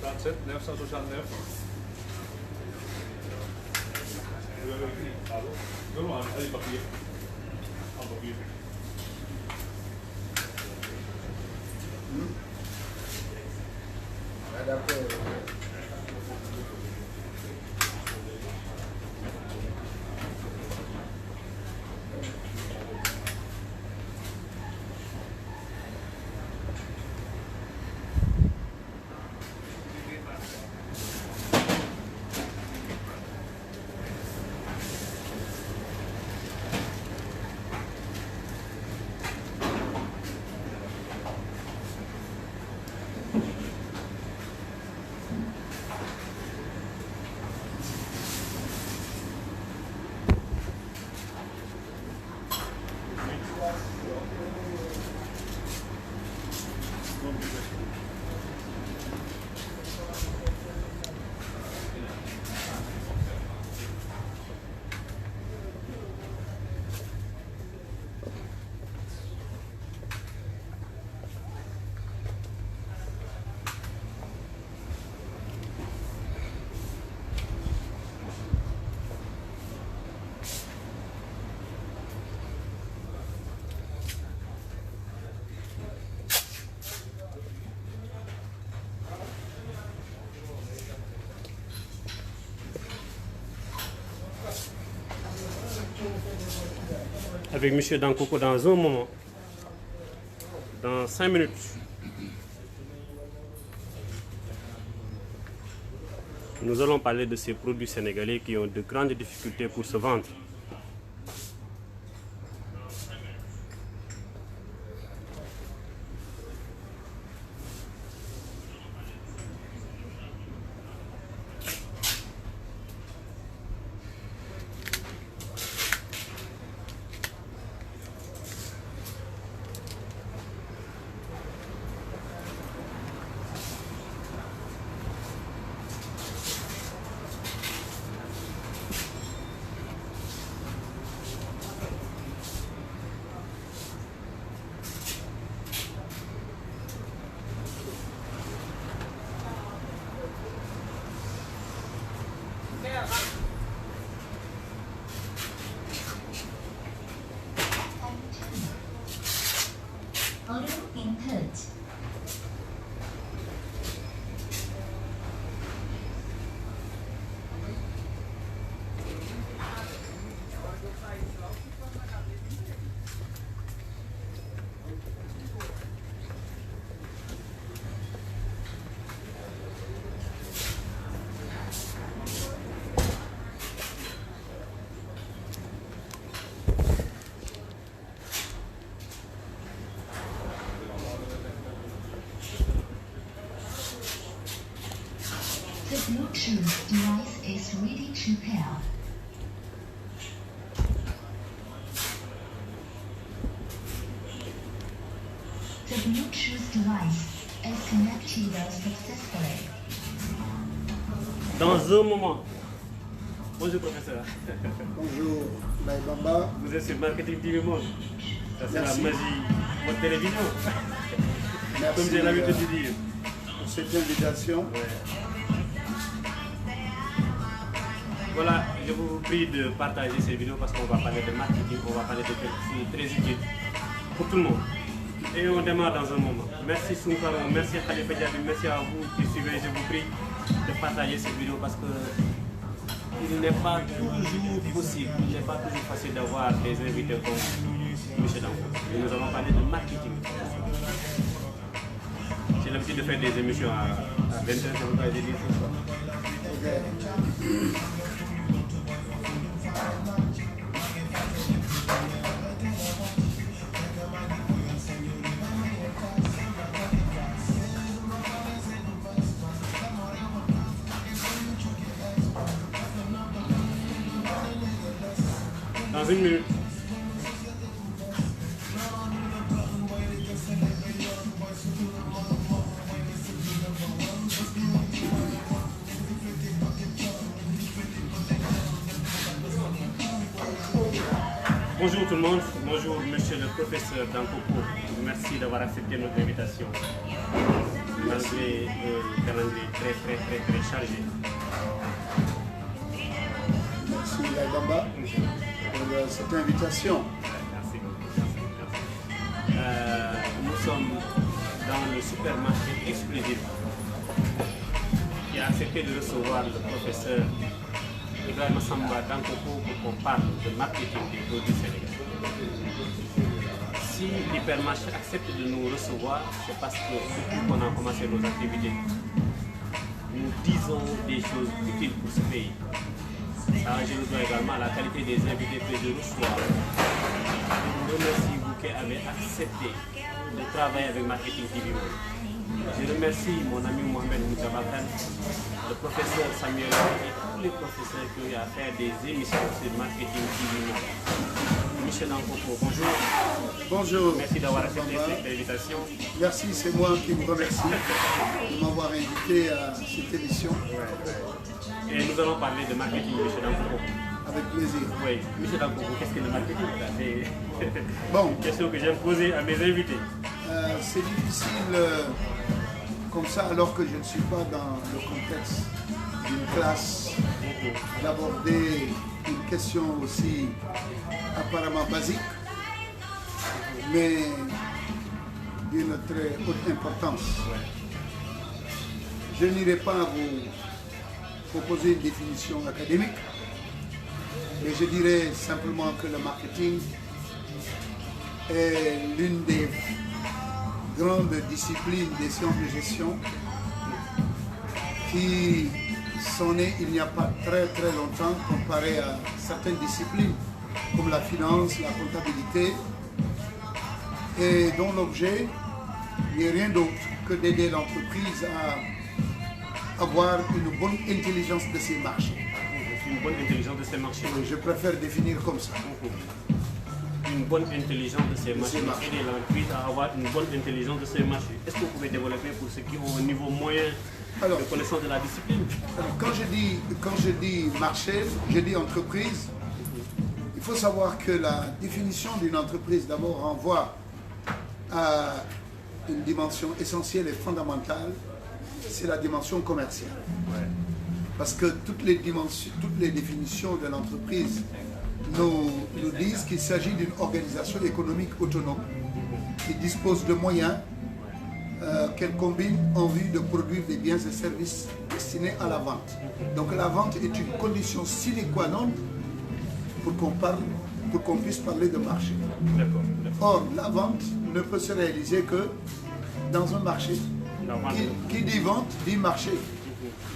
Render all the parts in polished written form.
37 969. Non, non, allez, papier. En papier. Avec M. Dankoko dans un moment, dans 5 minutes. Nous allons parler de ces produits sénégalais qui ont de grandes difficultés pour se vendre. The Bluetooth device is ready to pair. The Bluetooth device is connected successfully. Dans un moment. Bonjour professeur. Bonjour, Maïbamba. Vous êtes sur Marketing TV Monde. Ça c'est la magie de votre télévision. Merci Comme j'ai l'habitude de dire. pour cette invitation. Ouais. Voilà, je vous prie de partager ces vidéos parce qu'on va parler de marketing, on va parler de quelque chose de très utile pour tout le monde. Et on démarre dans un moment. Merci Soukaro, merci Khalifa Diaby, merci à vous qui suivez. Je vous prie de partager ces vidéos parce que il n'est pas toujours possible, il n'est pas toujours facile d'avoir des invités comme M. Danko. Et nous allons parler de marketing. J'ai l'habitude de faire des émissions à 20h, c'est pourquoi j'ai dit ce soir. Dans une minute. Bonjour tout le monde, bonjour monsieur le professeur Dankoko, merci d'avoir accepté notre invitation. malgré un calendrier très chargé. Merci Laye Bamba pour cette invitation. Merci beaucoup. Nous sommes dans le supermarché exclusif qui a accepté de recevoir le professeur Ibrahima Samba Dankoko pour qu'on parle de marketing des produits sénégalais. Si l'hypermarché accepte de nous recevoir, c'est parce que depuis qu'on a commencé nos activités, nous disons des choses utiles pour ce pays. Ça, je le dois également à la qualité des invités que je reçois. Je vous remercie, vous qui avez accepté de travailler avec Marketing TV. Je remercie mon ami Mohamed Moutabakan, le professeur Samuel et tous les professeurs qui ont à faire des émissions sur Marketing TV. Michel Dankoko, bonjour. Bonjour. Merci d'avoir accepté cette invitation. Merci, c'est moi qui vous remercie de m'avoir invité à cette émission. Et nous allons parler de marketing, Michel Dankoko. Avec plaisir. Oui, Michel Dankoko, qu'est-ce que le marketing? C'est Bon, une question que j'aime poser à mes invités. c'est difficile comme ça, alors que je ne suis pas dans le contexte d'une classe, d'aborder une question aussi apparemment basique, mais d'une très haute importance. Je n'irai pas vous proposer une définition académique, mais je dirais simplement que le marketing est l'une des grandes disciplines des sciences de gestion qui sont nées il n'y a pas très longtemps comparé à certaines disciplines comme la finance, la comptabilité, et dont l'objet n'est rien d'autre que d'aider l'entreprise à avoir une bonne intelligence de ses marchés. Une bonne intelligence de ces marchés. Je préfère définir comme ça. Une bonne intelligence de ces marchés. Aider l'entreprise à avoir une bonne intelligence de ces marchés. Est-ce que vous pouvez développer pour ceux qui ont un niveau moyen de connaissance de la discipline? Alors, quand je dis marché, je dis entreprise. Il faut savoir que la définition d'une entreprise d'abord renvoie à une dimension essentielle et fondamentale, c'est la dimension commerciale. Parce que toutes les définitions de l'entreprise nous disent qu'il s'agit d'une organisation économique autonome qui dispose de moyens qu'elle combine en vue de produire des biens et services destinés à la vente. Donc la vente est une condition sine qua non pour qu'on puisse parler de marché. Or, la vente ne peut se réaliser que dans un marché. Qui dit vente dit marché.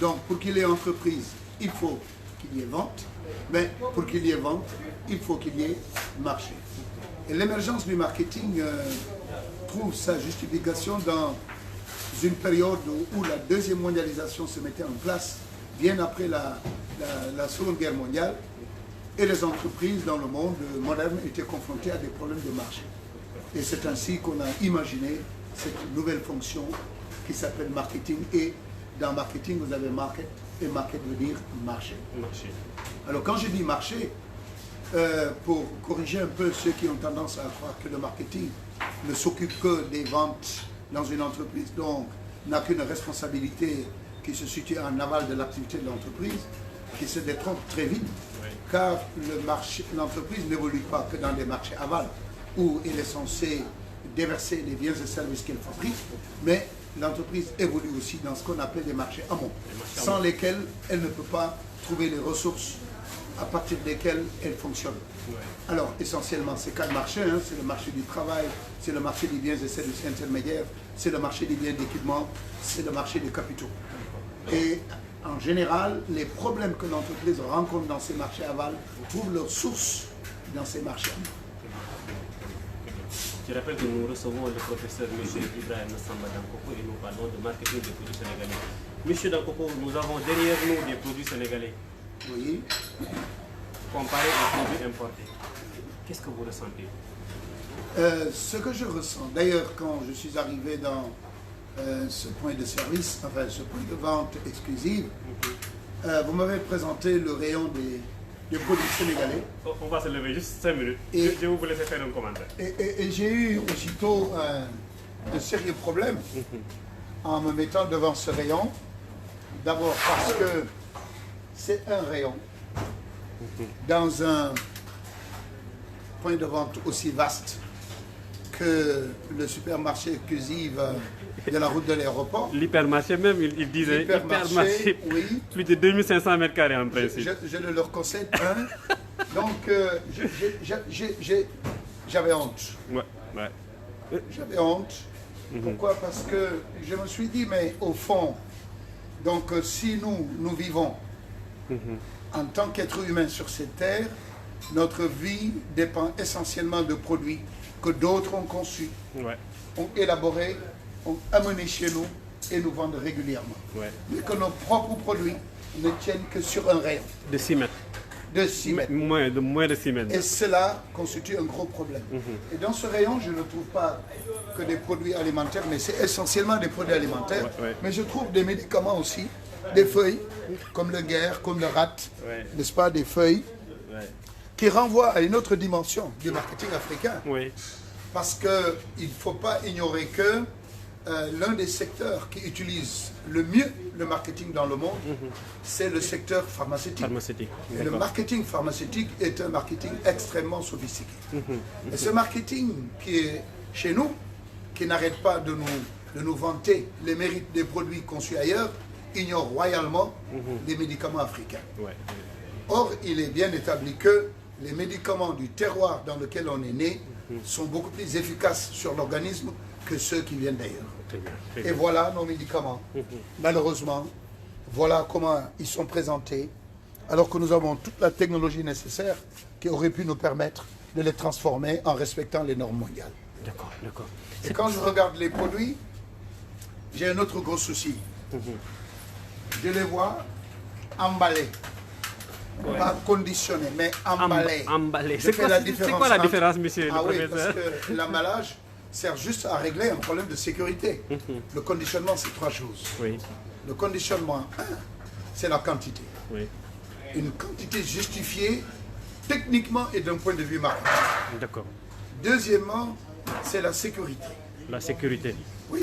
Donc, pour qu'il y ait entreprise, il faut qu'il y ait vente, mais pour qu'il y ait vente, il faut qu'il y ait marché. Et l'émergence du marketing trouve sa justification dans une période où la deuxième mondialisation se mettait en place, bien après la Seconde Guerre mondiale, et les entreprises dans le monde moderne étaient confrontées à des problèmes de marché. Et c'est ainsi qu'on a imaginé cette nouvelle fonction qui s'appelle marketing. Et dans marketing, vous avez market, et market veut dire marché. Alors quand je dis marché, pour corriger un peu ceux qui ont tendance à croire que le marketing ne s'occupe que des ventes dans une entreprise, donc n'a qu'une responsabilité qui se situe en aval de l'activité de l'entreprise, qui se détrompe très vite, car l'entreprise n'évolue pas que dans des marchés aval, où elle est censée déverser les biens et services qu'elle fabrique, mais l'entreprise évolue aussi dans ce qu'on appelle des marchés amont, sans lesquels elle ne peut pas trouver les ressources à partir desquelles elle fonctionne. Alors, essentiellement, c'est quatre marchés, hein, c'est le marché du travail, c'est le marché des biens et services intermédiaires, c'est le marché des biens d'équipement, c'est le marché des capitaux. Et en général, les problèmes que l'entreprise rencontre dans ces marchés aval trouvent leur source dans ces marchés amont. Je rappelle que nous recevons le professeur M. Ibrahima Samba Dankoko et nous parlons de marketing des produits sénégalais. Monsieur Dankoko, nous avons derrière nous des produits sénégalais. Oui. Comparé aux produits importés. Qu'est-ce que vous ressentez? Ce que je ressens, d'ailleurs quand je suis arrivé dans ce point de service, enfin ce point de vente exclusive, vous m'avez présenté le rayon des produits sénégalais. On va se lever juste 5 minutes. Et je vais vous laisser faire un commentaire. Et j'ai eu aussitôt un sérieux problème en me mettant devant ce rayon. D'abord parce que c'est un rayon dans un point de vente aussi vaste que le supermarché exclusif de la route de l'aéroport. L'hypermarché même, il disait hypermarché, oui. Plus de 2500 mètres carrés en principe. Je ne leur concède un. Donc, j'avais honte. Ouais, ouais. J'avais honte. Pourquoi? Parce que je me suis dit, mais au fond, donc si nous vivons en tant qu'êtres humains sur cette terre, notre vie dépend essentiellement de produits que d'autres ont conçus, ont élaborés, ont amenés chez nous et nous vendent régulièrement. Ouais. Mais que nos propres produits ne tiennent que sur un rayon. De 6 mètres. De 6 mètres. Moins de 6 mètres. Et cela constitue un gros problème. Et dans ce rayon, je ne trouve pas que des produits alimentaires, mais c'est essentiellement des produits alimentaires. Mais je trouve des médicaments aussi, des feuilles, comme le guer, comme le rat, n'est-ce pas, des feuilles, qui renvoient à une autre dimension du marketing africain. Parce qu'il ne faut pas ignorer que l'un des secteurs qui utilise le mieux le marketing dans le monde, c'est le secteur pharmaceutique. Et le marketing pharmaceutique est un marketing extrêmement sophistiqué. Et ce marketing qui est chez nous, qui n'arrête pas de nous vanter les mérites des produits conçus ailleurs, ignore royalement les médicaments africains. Or, il est bien établi que les médicaments du terroir dans lequel on est né sont beaucoup plus efficaces sur l'organisme que ceux qui viennent d'ailleurs. Et voilà nos médicaments. Malheureusement, voilà comment ils sont présentés, alors que nous avons toute la technologie nécessaire qui aurait pu nous permettre de les transformer en respectant les normes mondiales. D'accord, d'accord. Et quand je regarde les produits, j'ai un autre gros souci. Je les vois emballés. Pas conditionnés, mais emballés. Emballés. C'est quoi la différence, monsieur le professeur? Parce que l'emballage sert juste à régler un problème de sécurité. Le conditionnement, c'est 3 choses. Le conditionnement, c'est la quantité. Une quantité justifiée techniquement et d'un point de vue marketing. D'accord. Deuxièmement, c'est la sécurité. La sécurité. Oui.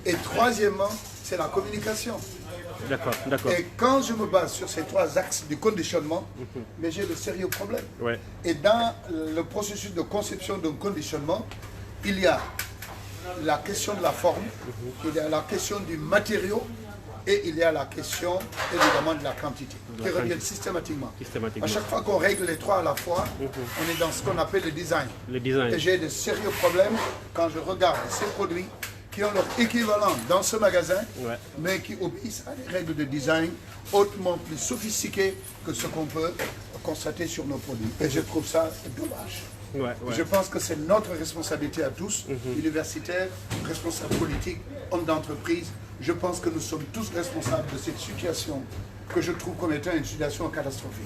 Et troisièmement, c'est la communication. D'accord, d'accord. Et quand je me base sur ces 3 axes du conditionnement, mais j'ai de sérieux problèmes. Et dans le processus de conception d'un conditionnement, il y a la question de la forme, il y a la question du matériau et il y a la question évidemment de la quantité qui reviennent systématiquement. À chaque fois qu'on règle les 3 à la fois, on est dans ce qu'on appelle le design. Et j'ai de sérieux problèmes quand je regarde ces produits qui ont leur équivalent dans ce magasin, mais qui obéissent à des règles de design hautement plus sophistiquées que ce qu'on peut constater sur nos produits. Et je trouve ça dommage. Je pense que c'est notre responsabilité à tous, universitaires, responsables politiques, hommes d'entreprise. Je pense que nous sommes tous responsables de cette situation que je trouve comme étant une situation catastrophique.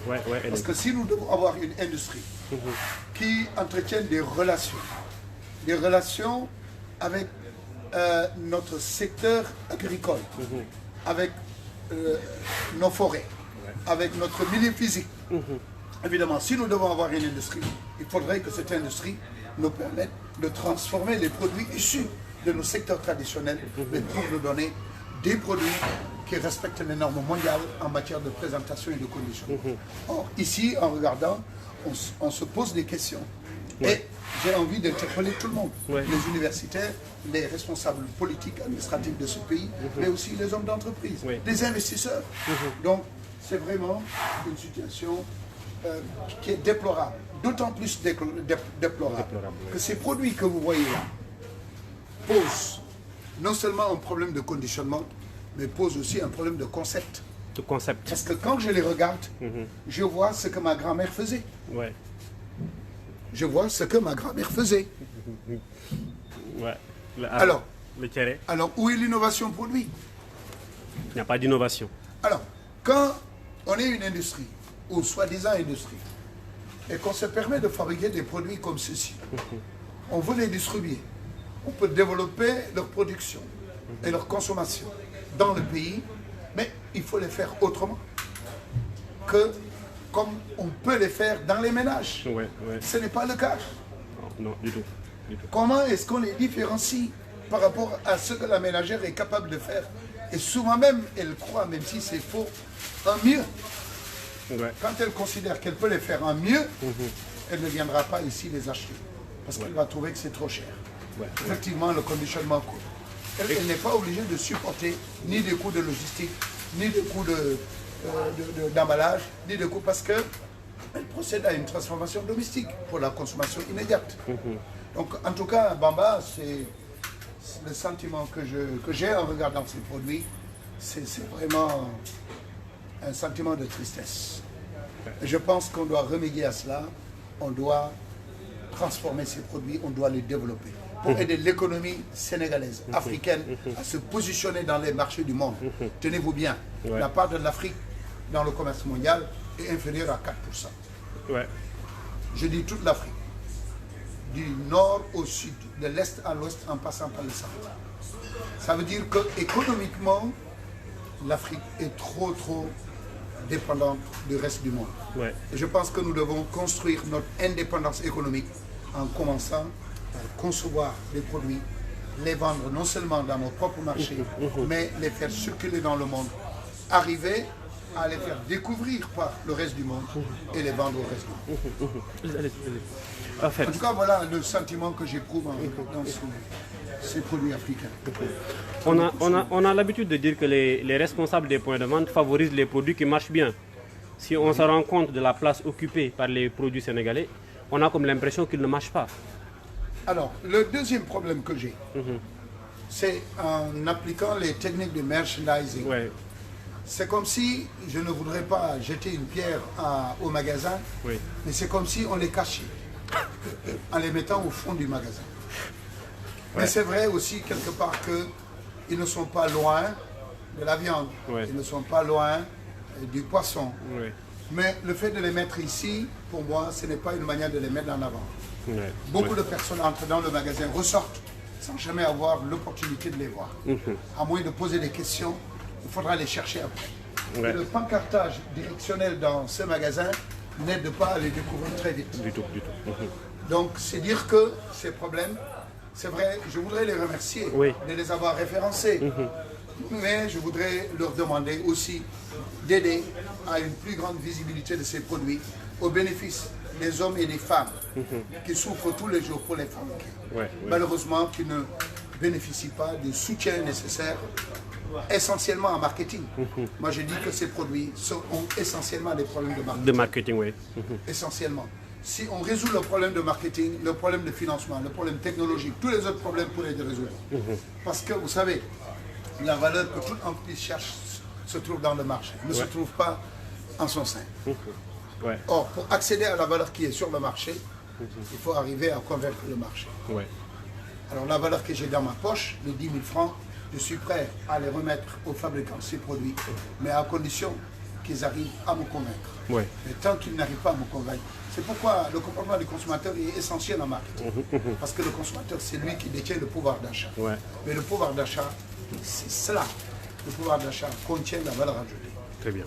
Parce que si nous devons avoir une industrie qui entretienne des relations avec notre secteur agricole, avec nos forêts, avec notre milieu physique. Évidemment, si nous devons avoir une industrie, il faudrait que cette industrie nous permette de transformer les produits issus de nos secteurs traditionnels, mais pour nous donner des produits qui respectent les normes mondiales en matière de présentation et de conditionnement. Or, ici, en regardant, on se pose des questions. Et j'ai envie d'interpeller tout le monde, les universitaires, les responsables politiques, administratifs de ce pays, mais aussi les hommes d'entreprise, les investisseurs. Donc, c'est vraiment une situation qui est déplorable, d'autant plus déplorable que ces produits que vous voyez là posent non seulement un problème de conditionnement, mais posent aussi un problème de concept. Parce que quand je les regarde, je vois ce que ma grand-mère faisait. Je vois ce que ma grand-mère faisait. Alors, où est l'innovation produit? Il n'y a pas d'innovation. Alors, quand on est une industrie, ou soi-disant industrie, et qu'on se permet de fabriquer des produits comme ceci, on veut les distribuer, on peut développer leur production et leur consommation dans le pays, mais il faut les faire autrement que comme on peut les faire dans les ménages. Ce n'est pas le cas. Non, du tout. Comment est-ce qu'on les différencie par rapport à ce que la ménagère est capable de faire. Et souvent même, elle croit, même si c'est faux, en mieux. Ouais. Quand elle considère qu'elle peut les faire en mieux, elle ne viendra pas ici les acheter. Parce qu'elle va trouver que c'est trop cher. Ouais. Effectivement, le conditionnement coûte. Elle n'est pas obligée de supporter ni des coûts de logistique, ni des coûts d'emballage, ni des coûts parce qu'elle procède à une transformation domestique pour la consommation immédiate. Donc, en tout cas, Bamba, c'est le sentiment que j'ai en regardant ces produits. C'est vraiment un sentiment de tristesse. Et je pense qu'on doit remédier à cela. On doit transformer ces produits, on doit les développer pour aider l'économie sénégalaise, africaine, à se positionner dans les marchés du monde. Tenez-vous bien, la part de l'Afrique dans le commerce mondial est inférieure à 4%. Ouais. Je dis toute l'Afrique, du nord au sud, de l'est à l'ouest en passant par le centre. Ça veut dire qu'économiquement, l'Afrique est trop dépendante du reste du monde. Ouais. Et je pense que nous devons construire notre indépendance économique en commençant par concevoir les produits, les vendre non seulement dans nos propres marchés, mais les faire circuler dans le monde, arriver à les faire découvrir par le reste du monde et les vendre au reste du monde. Allez. En fait, En tout cas, voilà le sentiment que j'éprouve en regardant ces produits africains. on a l'habitude de dire que les responsables des points de vente favorisent les produits qui marchent bien. Si on se rend compte de la place occupée par les produits sénégalais, on a comme l'impression qu'ils ne marchent pas. Alors, le deuxième problème que j'ai, c'est en appliquant les techniques de merchandising. Ouais. C'est comme si, je ne voudrais pas jeter une pierre au magasin, Oui. mais c'est comme si on les cachait en les mettant au fond du magasin. Mais c'est vrai aussi quelque part qu'ils ne sont pas loin de la viande, ils ne sont pas loin du poisson. Oui. Mais le fait de les mettre ici, pour moi, ce n'est pas une manière de les mettre en avant. Ouais. Beaucoup de personnes entrent dans le magasin, ressortent sans jamais avoir l'opportunité de les voir. À moins de poser des questions, il faudra les chercher après. Ouais. Et le pancartage directionnel dans ce magasin n'aide pas à les découvrir très vite. Du tout. Donc c'est dire que ces problèmes, c'est vrai, je voudrais les remercier de les avoir référencés. Mais je voudrais leur demander aussi d'aider à une plus grande visibilité de ces produits au bénéfice des hommes et des femmes qui souffrent tous les jours pour les fabriquer. Malheureusement, qui ne bénéficient pas du soutien nécessaire, essentiellement en marketing. Moi, je dis que ces produits ont essentiellement des problèmes de marketing. De marketing, oui. Essentiellement. Si on résout le problème de marketing, le problème de financement, le problème technologique, tous les autres problèmes pourraient être résolus. Parce que, vous savez, la valeur que toute entreprise cherche se trouve dans le marché, ne se trouve pas en son sein. Or, pour accéder à la valeur qui est sur le marché, il faut arriver à convaincre le marché. Alors, la valeur que j'ai dans ma poche, les 10 000 francs, je suis prêt à les remettre aux fabricants de ces produits, mais à condition qu'ils arrivent à me convaincre. Mais tant qu'ils n'arrivent pas à me convaincre, c'est pourquoi le comportement du consommateur est essentiel en marketing. Parce que le consommateur, c'est lui qui détient le pouvoir d'achat. Mais le pouvoir d'achat, c'est cela. Le pouvoir d'achat contient la valeur ajoutée. Très bien.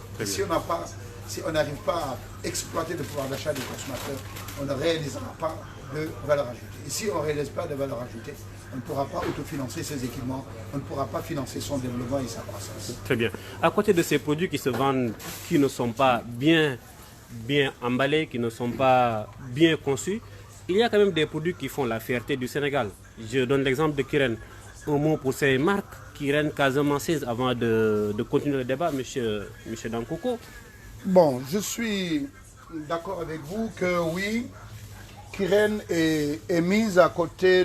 Si on n'arrive pas à exploiter le pouvoir d'achat du consommateur, on ne réalisera pas de valeur ajoutée. Et si on ne réalise pas de valeur ajoutée, on ne pourra pas autofinancer ses équipements, on ne pourra pas financer son développement et sa croissance. Très bien. À côté de ces produits qui se vendent, qui ne sont pas bien emballés, qui ne sont pas bien conçus, il y a quand même des produits qui font la fierté du Sénégal. Je donne l'exemple de Kirène. Un mot pour ces marques, Kirène, Casamance, avant de continuer le débat, monsieur Dankoko. Bon, je suis d'accord avec vous que oui, Kirène est mise à côté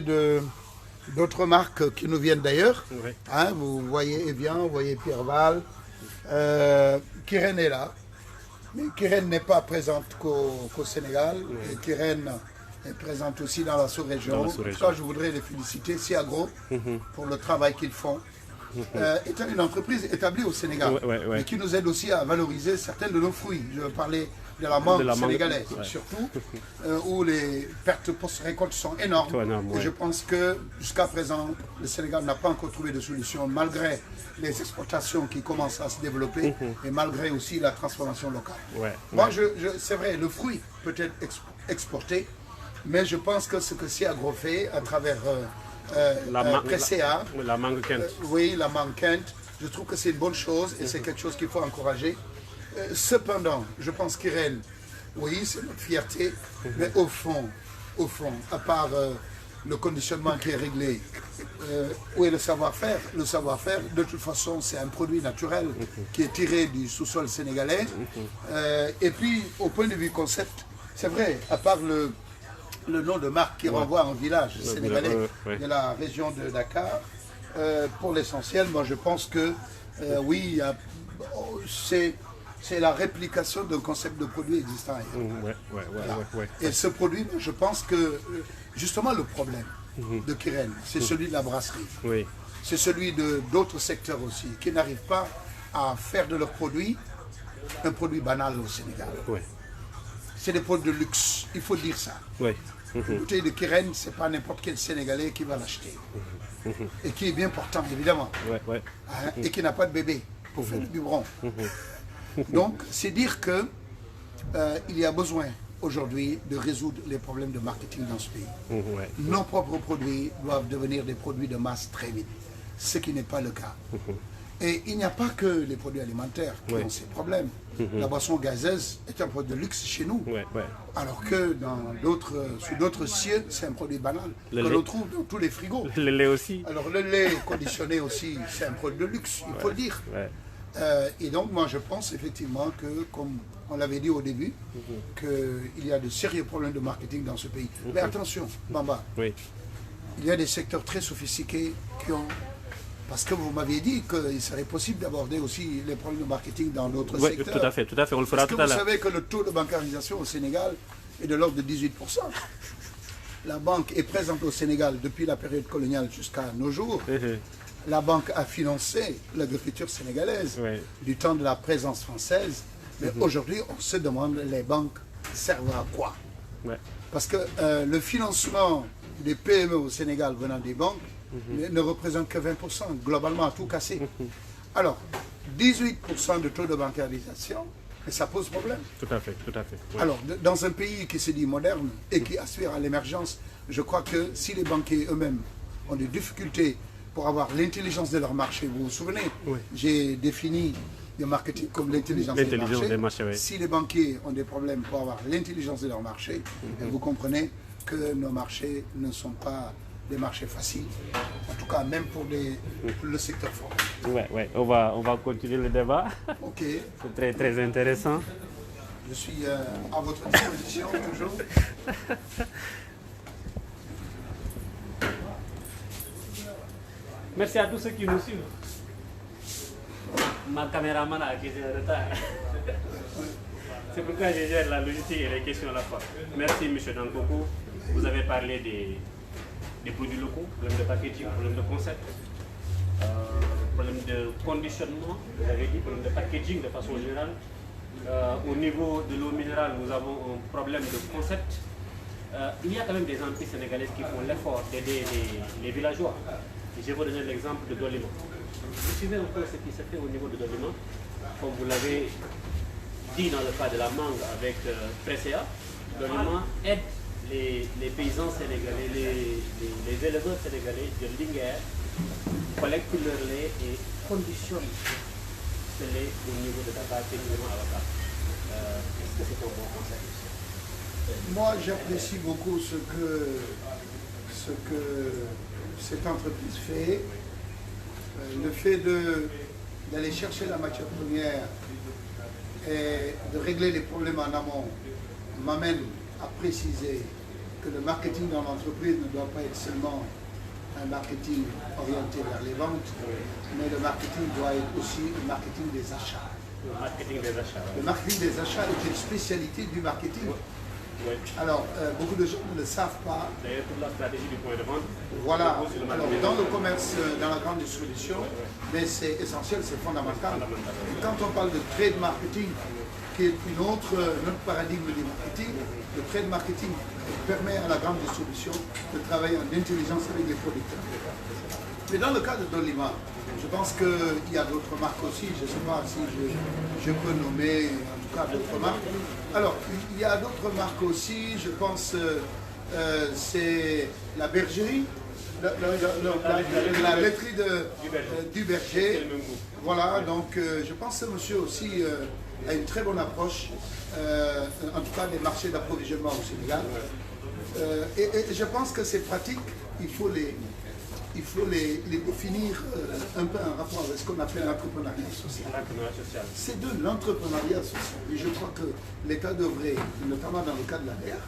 d'autres marques qui nous viennent d'ailleurs. Hein, vous voyez Evian, vous voyez Pierreval. Kirène est là. Mais Kirène n'est pas présente qu'au Sénégal. Et Kirène est présente aussi dans la sous-région. En tout cas, je voudrais les féliciter, Siagro, pour le travail qu'ils font. Étant une entreprise établie au Sénégal, mais qui nous aide aussi à valoriser certains de nos fruits. Je veux parler de la mangue sénégalaise, surtout, où les pertes post-récolte sont énormes. Et je pense que jusqu'à présent, le Sénégal n'a pas encore trouvé de solution, malgré les exportations qui commencent à se développer, et malgré aussi la transformation locale. Moi, c'est vrai, le fruit peut être exporté, mais je pense que ce que Siagro fait à travers Presea. La mangue Kent. Oui, la mangue Kent. Je trouve que c'est une bonne chose et c'est quelque chose qu'il faut encourager. Cependant, je pense qu'Irène, oui, c'est notre fierté, mais au fond, à part le conditionnement qui est réglé, où est le savoir-faire? Le savoir-faire, de toute façon, c'est un produit naturel qui est tiré du sous-sol sénégalais. Et puis, au point de vue concept, c'est vrai, à part le nom de marque qui renvoie à un village sénégalais de la région de Dakar, pour l'essentiel, moi je pense que oui, c'est la réplication d'un concept de produit existant ailleurs. Et ce produit, je pense que justement le problème de Kirène, c'est celui de la brasserie. C'est celui d'autres secteurs aussi, qui n'arrivent pas à faire de leurs produits un produit banal au Sénégal. C'est des produits de luxe, il faut dire ça. Une bouteille de Kirène, ce n'est pas n'importe quel Sénégalais qui va l'acheter. Et qui est bien portant, évidemment. Hein, et qui n'a pas de bébé pour faire du biberon. Donc, c'est dire que il y a besoin aujourd'hui de résoudre les problèmes de marketing dans ce pays. Nos propres produits doivent devenir des produits de masse très vite, ce qui n'est pas le cas. Et il n'y a pas que les produits alimentaires qui ont ces problèmes. La boisson gazeuse est un produit de luxe chez nous, alors que sous d'autres cieux, c'est un produit banal que l'on trouve dans tous les frigos. Le lait aussi. Alors le lait conditionné aussi, c'est un produit de luxe, il faut le dire. Et donc moi je pense effectivement que, comme on l'avait dit au début, qu'il y a de sérieux problèmes de marketing dans ce pays. Mais attention, Bamba, il y a des secteurs très sophistiqués qui ont... Parce que vous m'aviez dit qu'il serait possible d'aborder aussi les problèmes de marketing dans d'autres secteurs. Tout à fait, on le fera tout à l'heure. Vous savez que le taux de bancarisation au Sénégal est de l'ordre de 18%. La banque est présente au Sénégal depuis la période coloniale jusqu'à nos jours. La banque a financé l'agriculture sénégalaise du temps de la présence française. Mais aujourd'hui, on se demande les banques servent à quoi? Parce que le financement des PME au Sénégal venant des banques ne représente que 20%, globalement, à tout casser. Alors, 18% de taux de bancarisation, et ça pose problème. Tout à fait. Alors, dans un pays qui se dit moderne et qui aspire à l'émergence, je crois que si les banquiers eux-mêmes ont des difficultés pour avoir l'intelligence de leur marché, vous vous souvenez, j'ai défini le marketing comme l'intelligence des marchés. Si les banquiers ont des problèmes pour avoir l'intelligence de leur marché, vous comprenez que nos marchés ne sont pas des marchés faciles, en tout cas même pour le secteur fort. On va continuer le débat. Ok. C'est très intéressant. Je suis à votre disposition toujours. Merci à tous ceux qui nous suivent. Ma caméraman a accusé un retard. C'est pourquoi je gère la logistique et les questions à la fois. Merci M. Dankoko. Vous avez parlé des produits locaux, problème de packaging, problème de concept, problème de conditionnement, vous avez dit, problème de packaging de façon générale. Au niveau de l'eau minérale, nous avons un problème de concept. Il y a quand même des entreprises sénégalaises qui font l'effort d'aider les villageois. Et je vais vous donner l'exemple de Dolima. Vous suivez un peu ce qui se fait au niveau de Dolima. Comme vous l'avez dit dans le cas de la mangue avec Presea, Dolima aide les paysans sénégalais, les éleveurs sénégalais de Linguère, collectent leur lait et conditionnent ce lait au niveau de Dakar, à Dakar. Est-ce que c'est un bon conseil? Moi, j'apprécie beaucoup ce que cette entreprise fait. Le fait d'aller chercher la matière première et de régler les problèmes en amont m'amène à préciser que le marketing dans l'entreprise ne doit pas être seulement un marketing orienté vers les ventes, mais le marketing doit être aussi le marketing des achats. Le marketing des achats. Le marketing des achats est une spécialité du marketing. Alors, beaucoup de gens ne le savent pas. D'ailleurs, toute la stratégie du point de vente. Voilà. Alors, dans le commerce, dans la grande distribution, mais c'est essentiel, c'est fondamental. Et quand on parle de trade marketing, qui est un autre paradigme du marketing, le trade marketing permet à la grande distribution de travailler en intelligence avec les producteurs. Mais dans le cas de Dolima, je pense qu'il y a d'autres marques aussi, je ne sais pas si je peux nommer en tout cas d'autres marques. Alors, il y a d'autres marques aussi, je pense c'est la bergerie, la laiterie du Berger. C'est le même goût. Voilà, donc je pense que ce monsieur aussi a une très bonne approche, en tout cas des marchés d'approvisionnement au Sénégal. Et je pense que ces pratiques, il faut les définir un peu en rapport avec ce qu'on appelle l'entrepreneuriat social. C'est de l'entrepreneuriat social. Et je crois que l'État devrait, notamment dans le cas de la DER,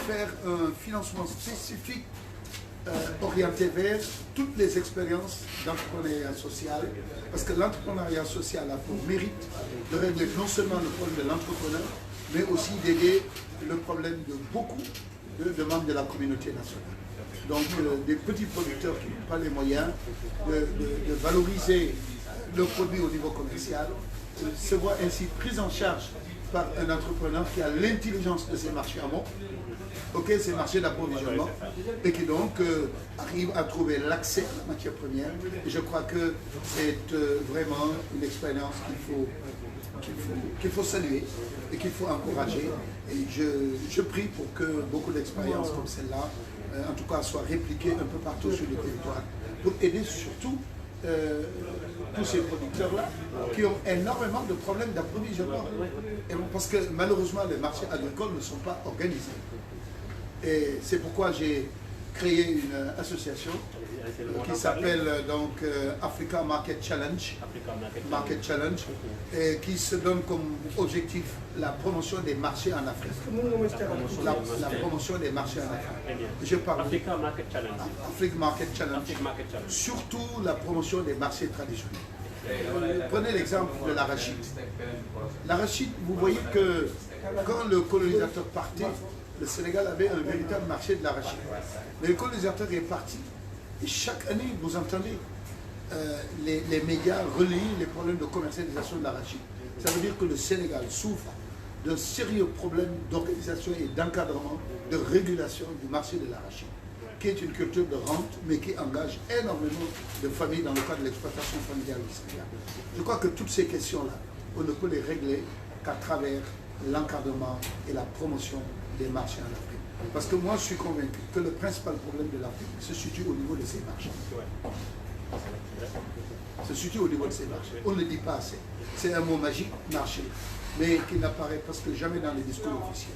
faire un financement spécifique orienté vers toutes les expériences d'entrepreneuriat social, parce que l'entrepreneuriat social a pour mérite de régler non seulement le problème de l'entrepreneur, mais aussi d'aider le problème de beaucoup de membres de la communauté nationale. Donc des petits producteurs qui n'ont pas les moyens de valoriser le produit au niveau commercial, se voient ainsi pris en charge par un entrepreneur qui a l'intelligence de ces marchés amont, ces marchés d'approvisionnement, et qui donc arrive à trouver l'accès à la matière première. Et je crois que c'est vraiment une expérience qu'il faut saluer et qu'il faut encourager. Et je prie pour que beaucoup d'expériences comme celle-là, en tout cas, soient répliquées un peu partout sur le territoire, pour aider surtout tous ces producteurs-là qui ont énormément de problèmes d'approvisionnement. Parce que malheureusement, les marchés agricoles ne sont pas organisés. Et c'est pourquoi j'ai créé une association qui s'appelle donc Africa Market Challenge, et qui se donne comme objectif la promotion des marchés en Afrique. La promotion des marchés en Afrique. Je parle Africa Market Challenge. Africa Market Challenge. Surtout la promotion des marchés traditionnels. Prenez l'exemple de l'arachide. L'arachide, vous voyez que quand le colonisateur partait, le Sénégal avait un véritable marché de l'arachide. Mais le colonisateur est parti. Et chaque année, vous entendez les médias relayer les problèmes de commercialisation de l'arachide. Ça veut dire que le Sénégal souffre d'un sérieux problème d'organisation et d'encadrement, de régulation du marché de l'arachide, qui est une culture de rente, mais qui engage énormément de familles dans le cadre de l'exploitation familiale du Sénégal. Je crois que toutes ces questions-là, on ne peut les régler qu'à travers l'encadrement et la promotion des marchés en Afrique. Parce que moi, je suis convaincu que le principal problème de l'Afrique se situe au niveau de ces marchés. Se situe au niveau de ces marchés. On ne le dit pas assez. C'est un mot magique, marché, mais qui n'apparaît presque jamais dans les discours officiels.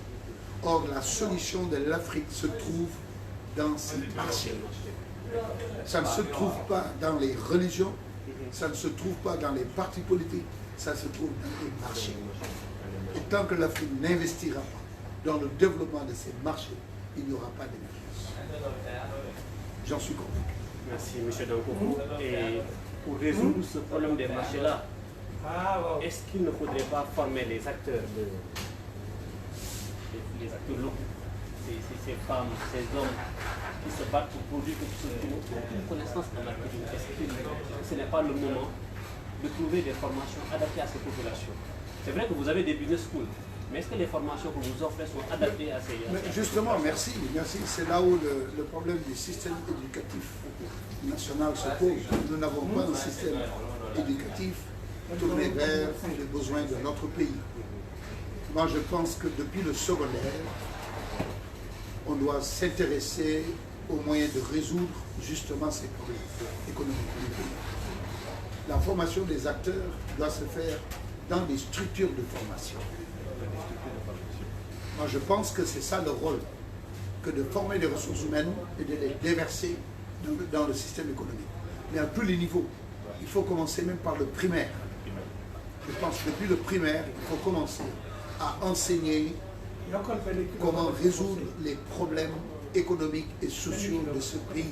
Or, la solution de l'Afrique se trouve dans ces marchés. Ça ne se trouve pas dans les religions, ça ne se trouve pas dans les partis politiques, ça se trouve dans les marchés. Et tant que l'Afrique n'investira pas dans le développement de ces marchés, il n'y aura pas d'émergence. J'en suis convaincu. Merci, M. Dankoko. Et pour résoudre ce problème des marchés-là, est-ce qu'il ne faudrait pas former les acteurs locaux, ces femmes, ces hommes qui se battent pour produire quelque chose qui n'ont aucune connaissance en marketing? Est-ce que ce n'est pas le moment de trouver des formations adaptées à ces populations? C'est vrai que vous avez des business schools, mais est-ce que les formations que vous offrez sont adaptées à ces... Justement, merci. C'est là où le problème du système éducatif national se pose. Nous n'avons pas un système éducatif tourné vers les besoins de notre pays. Moi, je pense que depuis le secondaire, on doit s'intéresser aux moyens de résoudre justement ces problèmes économiques. La formation des acteurs doit se faire dans des structures de formation. Moi, je pense que c'est ça le rôle, que de former les ressources humaines et de les déverser dans le système économique. Mais à tous les niveaux, il faut commencer même par le primaire. Je pense que depuis le primaire, il faut commencer à enseigner comment résoudre les problèmes économiques et sociaux de ce pays.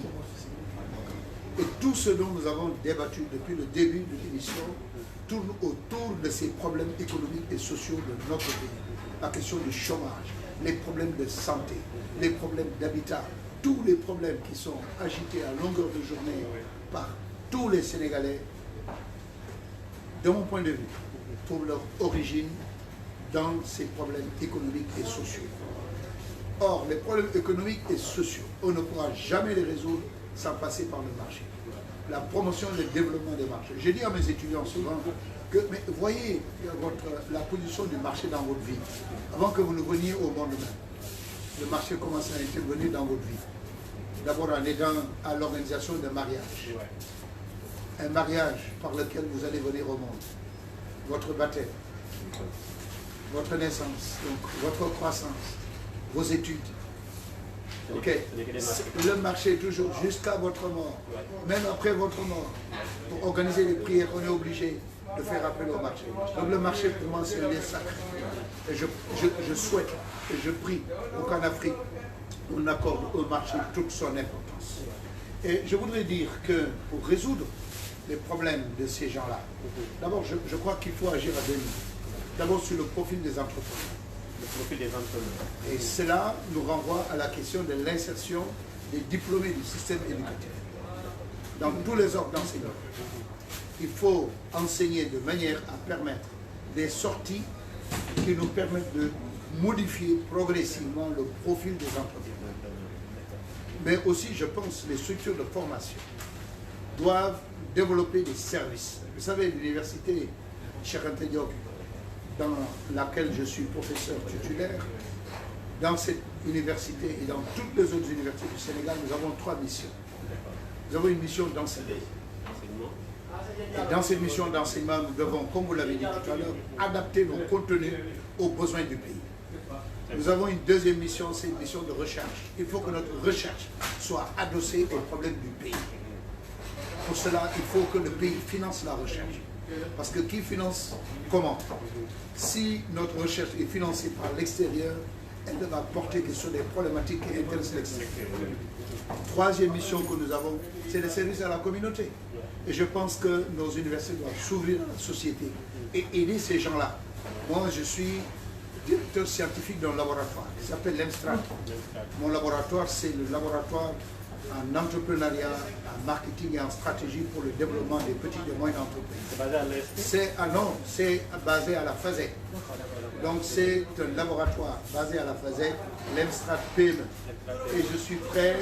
Et tout ce dont nous avons débattu depuis le début de l'émission tourne autour de ces problèmes économiques et sociaux de notre pays. La question du chômage, les problèmes de santé, les problèmes d'habitat, tous les problèmes qui sont agités à longueur de journée par tous les Sénégalais, de mon point de vue, trouvent leur origine dans ces problèmes économiques et sociaux. Or, les problèmes économiques et sociaux, on ne pourra jamais les résoudre sans passer par le marché. La promotion et le développement des marchés. J'ai dit à mes étudiants souvent que, mais voyez la position du marché dans votre vie. Avant que vous ne veniez au monde même, le marché commence à intervenir dans votre vie. d'abord en aidant à l'organisation d'un mariage. Un mariage par lequel vous allez venir au monde. Votre baptême, votre naissance, donc votre croissance, vos études. Ok. Le marché toujours jusqu'à votre mort, même après votre mort. Pour organiser les prières, on est obligé de faire appel au marché. Donc le marché pour moi c'est un lieu sacré. Et je souhaite et je prie pour qu'en Afrique on accorde au marché toute son importance. Et je voudrais dire que pour résoudre les problèmes de ces gens-là, d'abord je crois qu'il faut agir à deux niveaux. D'abord sur le profil des entrepreneurs. Le profil des entrepreneurs. Et cela nous renvoie à la question de l'insertion des diplômés du système éducatif. Dans tous les ordres d'enseignement, il faut enseigner de manière à permettre des sorties qui nous permettent de modifier progressivement le profil des entrepreneurs. Mais aussi, je pense, les structures de formation doivent développer des services. Vous savez, l'université Cheikh Anta Diop, dans laquelle je suis professeur titulaire, dans cette université et dans toutes les autres universités du Sénégal, nous avons 3 missions. Nous avons une mission d'enseignement. Et dans cette mission d'enseignement, nous devons, comme vous l'avez dit tout à l'heure, adapter nos contenus aux besoins du pays. Nous avons une deuxième mission, c'est une mission de recherche. Il faut que notre recherche soit adossée aux problèmes du pays. Pour cela, il faut que le pays finance la recherche. Parce que qui finance comment? Si notre recherche est financée par l'extérieur, elle ne va porter que sur des problématiques qui intéressent l'extérieur. Troisième mission que nous avons, c'est le service à la communauté. Et je pense que nos universités doivent s'ouvrir à la société et aider ces gens-là. Moi, je suis directeur scientifique d'un laboratoire qui s'appelle l'EMSTRAT. Mon laboratoire, c'est le laboratoire en entrepreneuriat, en marketing et en stratégie pour le développement des petites et moyennes entreprises. C'est basé à l'ESP? Non, c'est basé à la FASEC. Donc c'est un laboratoire basé à la FASEC, l'EMSTRAT PME. Et je suis prêt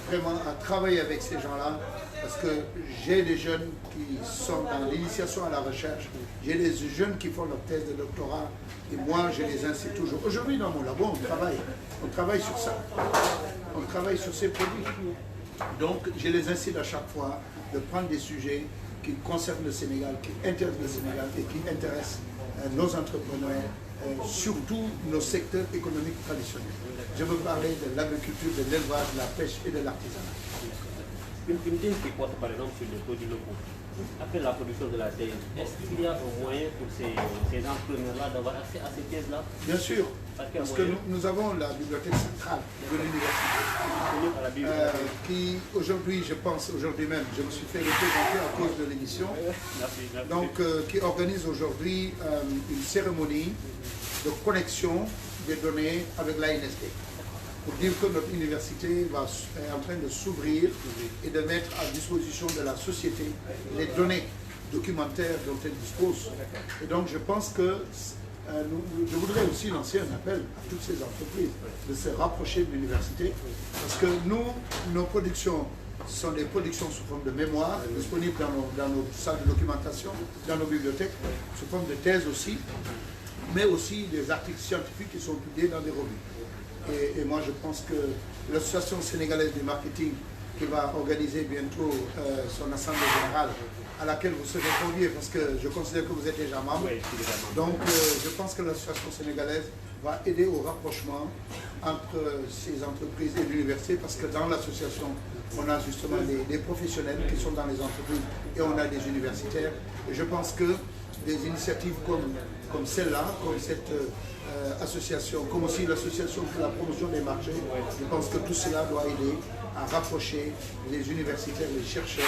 vraiment à travailler avec ces gens-là parce que j'ai des jeunes qui sont dans l'initiation à la recherche, j'ai des jeunes qui font leur thèse de doctorat et moi je les incite toujours. Aujourd'hui dans mon labo on travaille sur ça, on travaille sur ces produits. Donc je les incite à chaque fois de prendre des sujets qui concernent le Sénégal, qui intéressent le Sénégal et qui intéressent nos entrepreneurs, surtout nos secteurs économiques traditionnels. Je veux parler de l'agriculture, de l'élevage, de la pêche et de l'artisanat. Une thèse qui porte par exemple sur les produits locaux. Après la production de la thèse, est-ce qu'il y a un moyen pour ces entrepreneurs-là d'avoir accès à ces thèses-là? Bien sûr, parce que nous avons la bibliothèque centrale de l'université qui aujourd'hui, je pense, aujourd'hui même, je me suis fait représenter à cause de l'émission, donc qui organise aujourd'hui une cérémonie de connexion des données avec l'ANSD. Pour dire que notre université est en train de s'ouvrir et de mettre à disposition de la société les données documentaires dont elle dispose. Et donc je pense que je voudrais aussi lancer un appel à toutes ces entreprises de se rapprocher de l'université parce que nous, nos productions sont des productions sous forme de mémoire, disponibles dans nos salles de documentation, dans nos bibliothèques, sous forme de thèses aussi, mais aussi des articles scientifiques qui sont publiés dans des revues. Et moi je pense que l'association sénégalaise du marketing qui va organiser bientôt son assemblée générale à laquelle vous serez conviés parce que je considère que vous êtes déjà membre. Oui, donc je pense que l'association sénégalaise va aider au rapprochement entre ces entreprises et l'université parce que dans l'association on a justement des professionnels qui sont dans les entreprises et on a des universitaires. Et je pense que des initiatives comme celle-là, comme cette association, comme aussi l'association pour la promotion des marchés, je pense que tout cela doit aider à rapprocher les universitaires, les chercheurs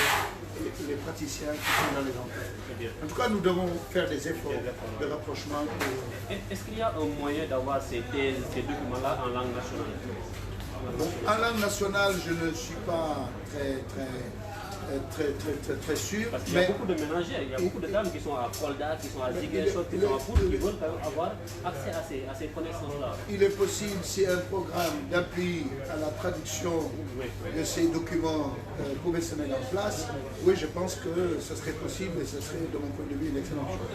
et les praticiens qui sont dans les entreprises. En tout cas, nous devons faire des efforts de rapprochement. Est-ce qu'il y a un moyen d'avoir ces documents-là en langue nationale? En langue nationale, je ne suis pas très sûr. Parce qu'il y a beaucoup de ménagères, il y a beaucoup de dames qui sont à Kolda, qui sont à Ziguinchor, qui sont à Poudre, qui veulent avoir accès à ces connaissances-là. Il est possible, si un programme d'appui à la traduction de ces documents pouvait se mettre en place, oui, je pense que ce serait possible et ce serait, de mon point de vue, une excellente chose.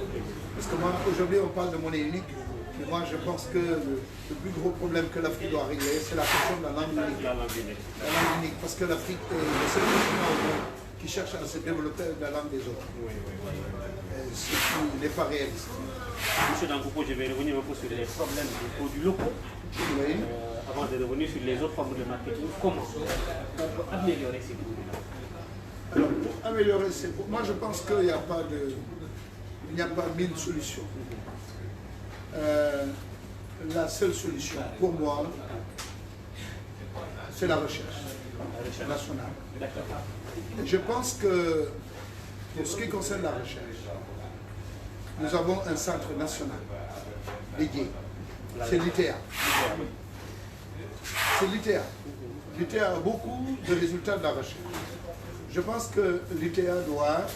Parce que moi, aujourd'hui, on parle de monnaie unique, Et moi, je pense que le plus gros problème que l'Afrique doit régler, c'est la question de la langue unique. La langue unique. La langue unique, parce que l'Afrique est le seul continent au monde qui cherche à se développer avec la langue des autres. Oui, oui, oui. Ce qui n'est pas réaliste. Monsieur Dankoupo, je vais revenir un peu sur les problèmes des produits locaux. Oui. Avant de revenir sur les autres formes de marketing, comment on peut améliorer ces produits-là? Alors, pour améliorer ces... Moi, je pense qu'il n'y a pas de... Il n'y a pas mille solutions. La seule solution, pour moi, c'est la recherche nationale. D'accord. Et je pense que, pour ce qui concerne la recherche, nous avons un centre national dédié. C'est l'ITA. C'est l'ITA. L'ITA a beaucoup de résultats de la recherche. Je pense que l'ITA doit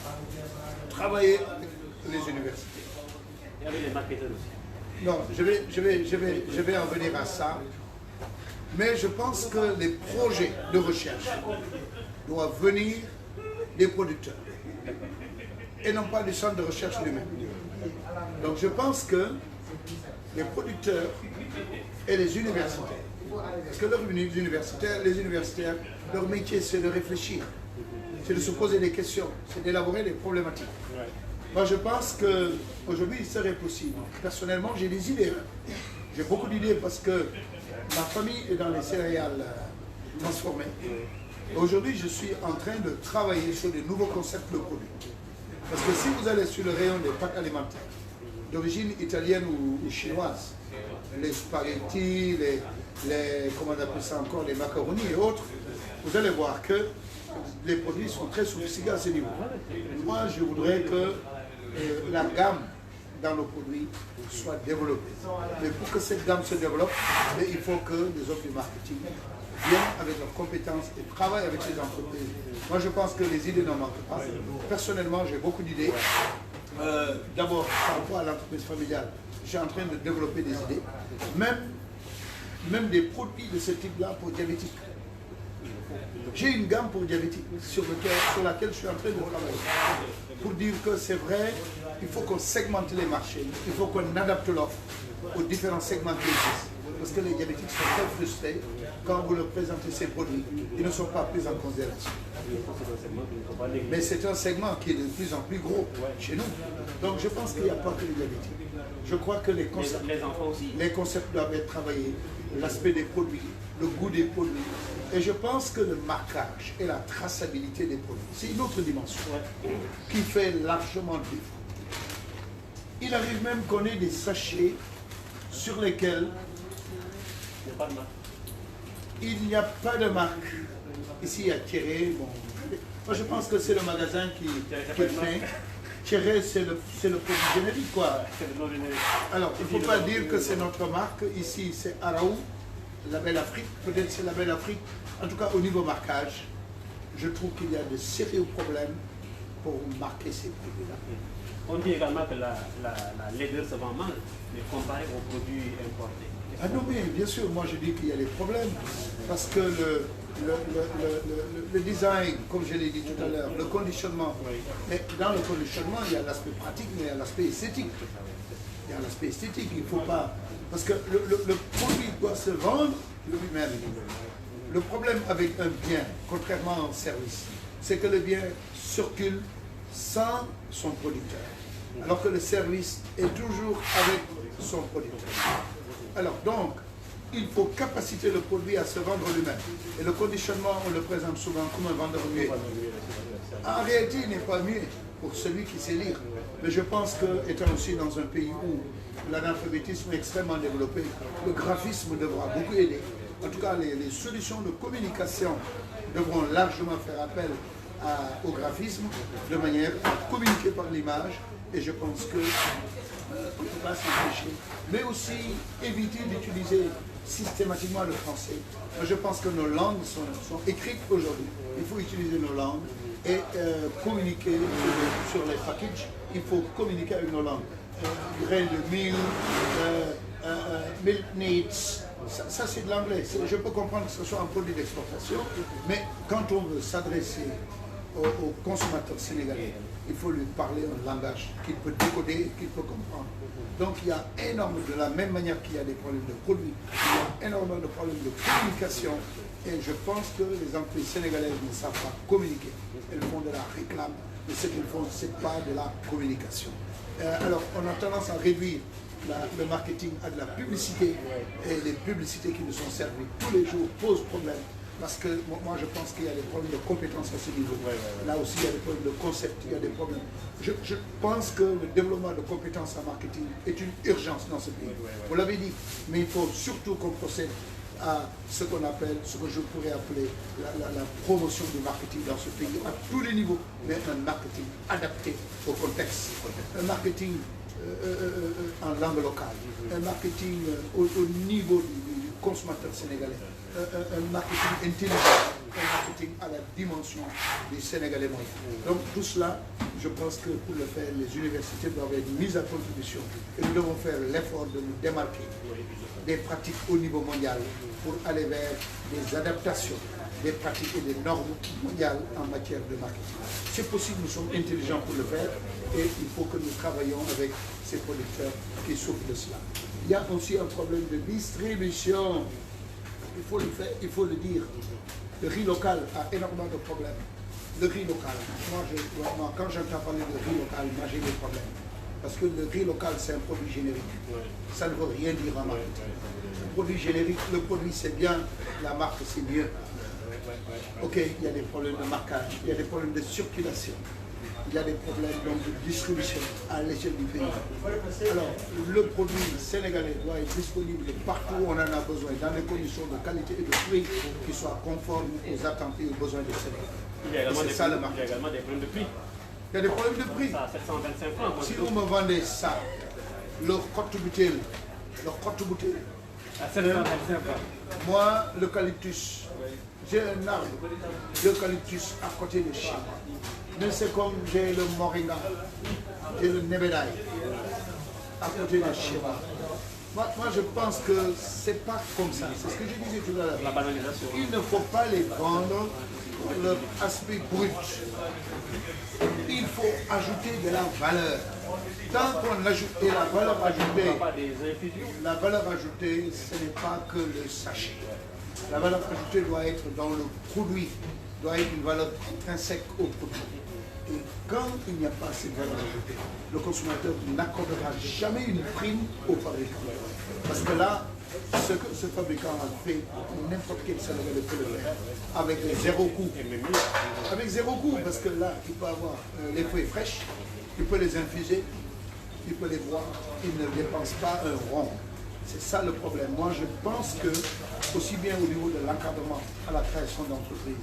travailler avec les universités. Et avec les marketeurs aussi. Non, je vais en venir à ça. Mais je pense que les projets de recherche doivent venir des producteurs et non pas du centre de recherche lui-même. Donc je pense que les producteurs et les universitaires, parce que les universitaires, leur métier c'est de réfléchir, c'est de se poser des questions, c'est d'élaborer des problématiques. Moi je pense qu'aujourd'hui il serait possible. Personnellement j'ai des idées, j'ai beaucoup d'idées parce que ma famille est dans les céréales transformées. Aujourd'hui je suis en train de travailler sur des nouveaux concepts de produits. Parce que si vous allez sur le rayon des pâtes alimentaires, d'origine italienne ou chinoise, les spaghettis, comment on appelle ça encore, les macaronis et autres, vous allez voir que les produits sont très sophistiqués à ce niveau. Moi, je voudrais que la gamme dans nos produits soit développée. Mais pour que cette gamme se développe, il faut que les hommes du marketing viennent avec leurs compétences et travaillent avec les entreprises. Moi, je pense que les idées n'en manquent pas. Personnellement, j'ai beaucoup d'idées. D'abord, par rapport à l'entreprise familiale, je suis en train de développer des idées. Même des produits de ce type-là pour diabétiques. J'ai une gamme pour diabétiques sur laquelle je suis en train de travailler. Pour dire que c'est vrai, il faut qu'on segmente les marchés, il faut qu'on adapte l'offre aux différents segments qui existent. Parce que les diabétiques sont très frustrés quand vous leur présentez ces produits. Ils ne sont pas pris en considération. Mais c'est un segment qui est de plus en plus gros chez nous. Donc je pense qu'il n'y a pas que les diabétiques. Je crois que les concepts doivent être travaillés, l'aspect des produits, le goût des produits. Et je pense que le marquage et la traçabilité des produits, c'est une autre dimension qui fait largement le défaut. Il arrive même qu'on ait des sachets sur lesquels il n'y a pas de marque. Ici, il y a Thierry. Bon. Moi, je pense que c'est le magasin qui fait. Thierry, c'est le produit générique, quoi. Alors, il ne faut pas dire que c'est notre marque. Ici, c'est Araou, Label Afrique. Peut-être c'est Label Afrique. En tout cas, au niveau marquage, je trouve qu'il y a de sérieux problèmes pour marquer ces produits-là. On dit également que la laideur se vend mal, mais comparé aux produits importés. Ah non, mais bien sûr, moi je dis qu'il y a des problèmes, parce que le design, comme je l'ai dit tout à l'heure, le conditionnement, mais dans le conditionnement, il y a l'aspect pratique, mais il y a l'aspect esthétique. Il y a l'aspect esthétique, il ne faut pas... Parce que le produit doit se vendre lui-même. Le problème avec un bien, contrairement au service, c'est que le bien circule sans son producteur, alors que le service est toujours avec son producteur. Alors donc, il faut capaciter le produit à se vendre lui-même. Et le conditionnement, on le présente souvent comme un vendeur muet. En réalité, il n'est pas muet pour celui qui sait lire. Mais je pense que, étant aussi dans un pays où l'analphabétisme est extrêmement développé, le graphisme devra beaucoup aider. En tout cas, les solutions de communication devront largement faire appel au graphisme de manière à communiquer par l'image. Et je pense que on ne peut pas s'empêcher, mais aussi éviter d'utiliser systématiquement le français. Je pense que nos langues sont écrites aujourd'hui. Il faut utiliser nos langues et communiquer sur les packages. Il faut communiquer avec nos langues. Grain de mil, milk needs, ça c'est de l'anglais. Je peux comprendre que ce soit un produit d'exportation, mais quand on veut s'adresser aux consommateurs sénégalais, il faut lui parler un langage qu'il peut décoder, qu'il peut comprendre. Donc il y a énormément, de la même manière qu'il y a des problèmes de produits, il y a énormément de problèmes de communication. Et je pense que les entreprises sénégalaises ne savent pas communiquer. Elles font de la réclame, mais ce qu'elles font, ce n'est pas de la communication. Alors, on a tendance à réduire le marketing à de la publicité, et les publicités qui nous sont servies tous les jours posent problème. Parce que moi, je pense qu'il y a des problèmes de compétences à ce niveau. Là aussi, il y a des problèmes de concept, il y a des problèmes. Je pense que le développement de compétences en marketing est une urgence dans ce pays. Vous l'avez dit, mais il faut surtout qu'on procède à ce qu'on appelle, ce que je pourrais appeler la promotion du marketing dans ce pays, à tous les niveaux, mais un marketing adapté au contexte. Un marketing en langue locale, un marketing au niveau du consommateur sénégalais, un marketing intelligent, un marketing à la dimension des Sénégalais moyens. Donc tout cela, je pense que pour le faire, les universités doivent être mises à contribution et nous devons faire l'effort de nous démarquer des pratiques au niveau mondial pour aller vers des adaptations des pratiques et des normes mondiales en matière de marketing. C'est possible, nous sommes intelligents pour le faire et il faut que nous travaillions avec ces producteurs qui souffrent de cela. Il y a aussi un problème de distribution. Il faut le faire, il faut le dire. Le riz local a énormément de problèmes. Le riz local, moi quand j'entends parler de riz local, moi j'ai des problèmes. Parce que le riz local, c'est un produit générique. Ça ne veut rien dire en marketing. Un produit générique, le produit c'est bien, la marque c'est mieux. Ok, il y a des problèmes de marquage, il y a des problèmes de circulation, il y a des problèmes donc, de distribution à l'échelle du pays. Alors, le produit sénégalais doit être disponible partout où on en a besoin, dans des conditions de qualité et de prix qui soient conformes aux attentes et aux besoins des Sénégalais. C'est ça le marketing. Il y a également des problèmes de prix. Il y a des problèmes de prix. Ça, 725 francs. Si on me vendait ça, leur cote bouteille, à 725 francs. moi, l'eucalyptus, j'ai un arbre d'eucalyptus à côté de chez moi. Mais c'est comme j'ai le moringa, j'ai le nebedaï à côté de chez moi. Moi, je pense que c'est pas comme ça. C'est ce que je disais tout à l'heure. La banalisation. Il ne faut pas les vendre pour leur aspect brut. Il faut ajouter de la valeur. Tant qu'on ajoute la valeur ajoutée, ce n'est pas que le sachet. La valeur ajoutée doit être dans le produit, doit être une valeur intrinsèque au produit. Et quand il n'y a pas cette valeur ajoutée, le consommateur n'accordera jamais une prime au fabricant. Parce que là, ce que ce fabricant a fait, n'importe quel Sénégalais peut le faire, avec zéro coût. Avec zéro coût, parce que là, il peut avoir les feuilles fraîches, il peut les infuser, il peut les boire, il ne dépense pas un rond. C'est ça le problème. Moi, je pense que, aussi bien au niveau de l'encadrement à la création d'entreprises,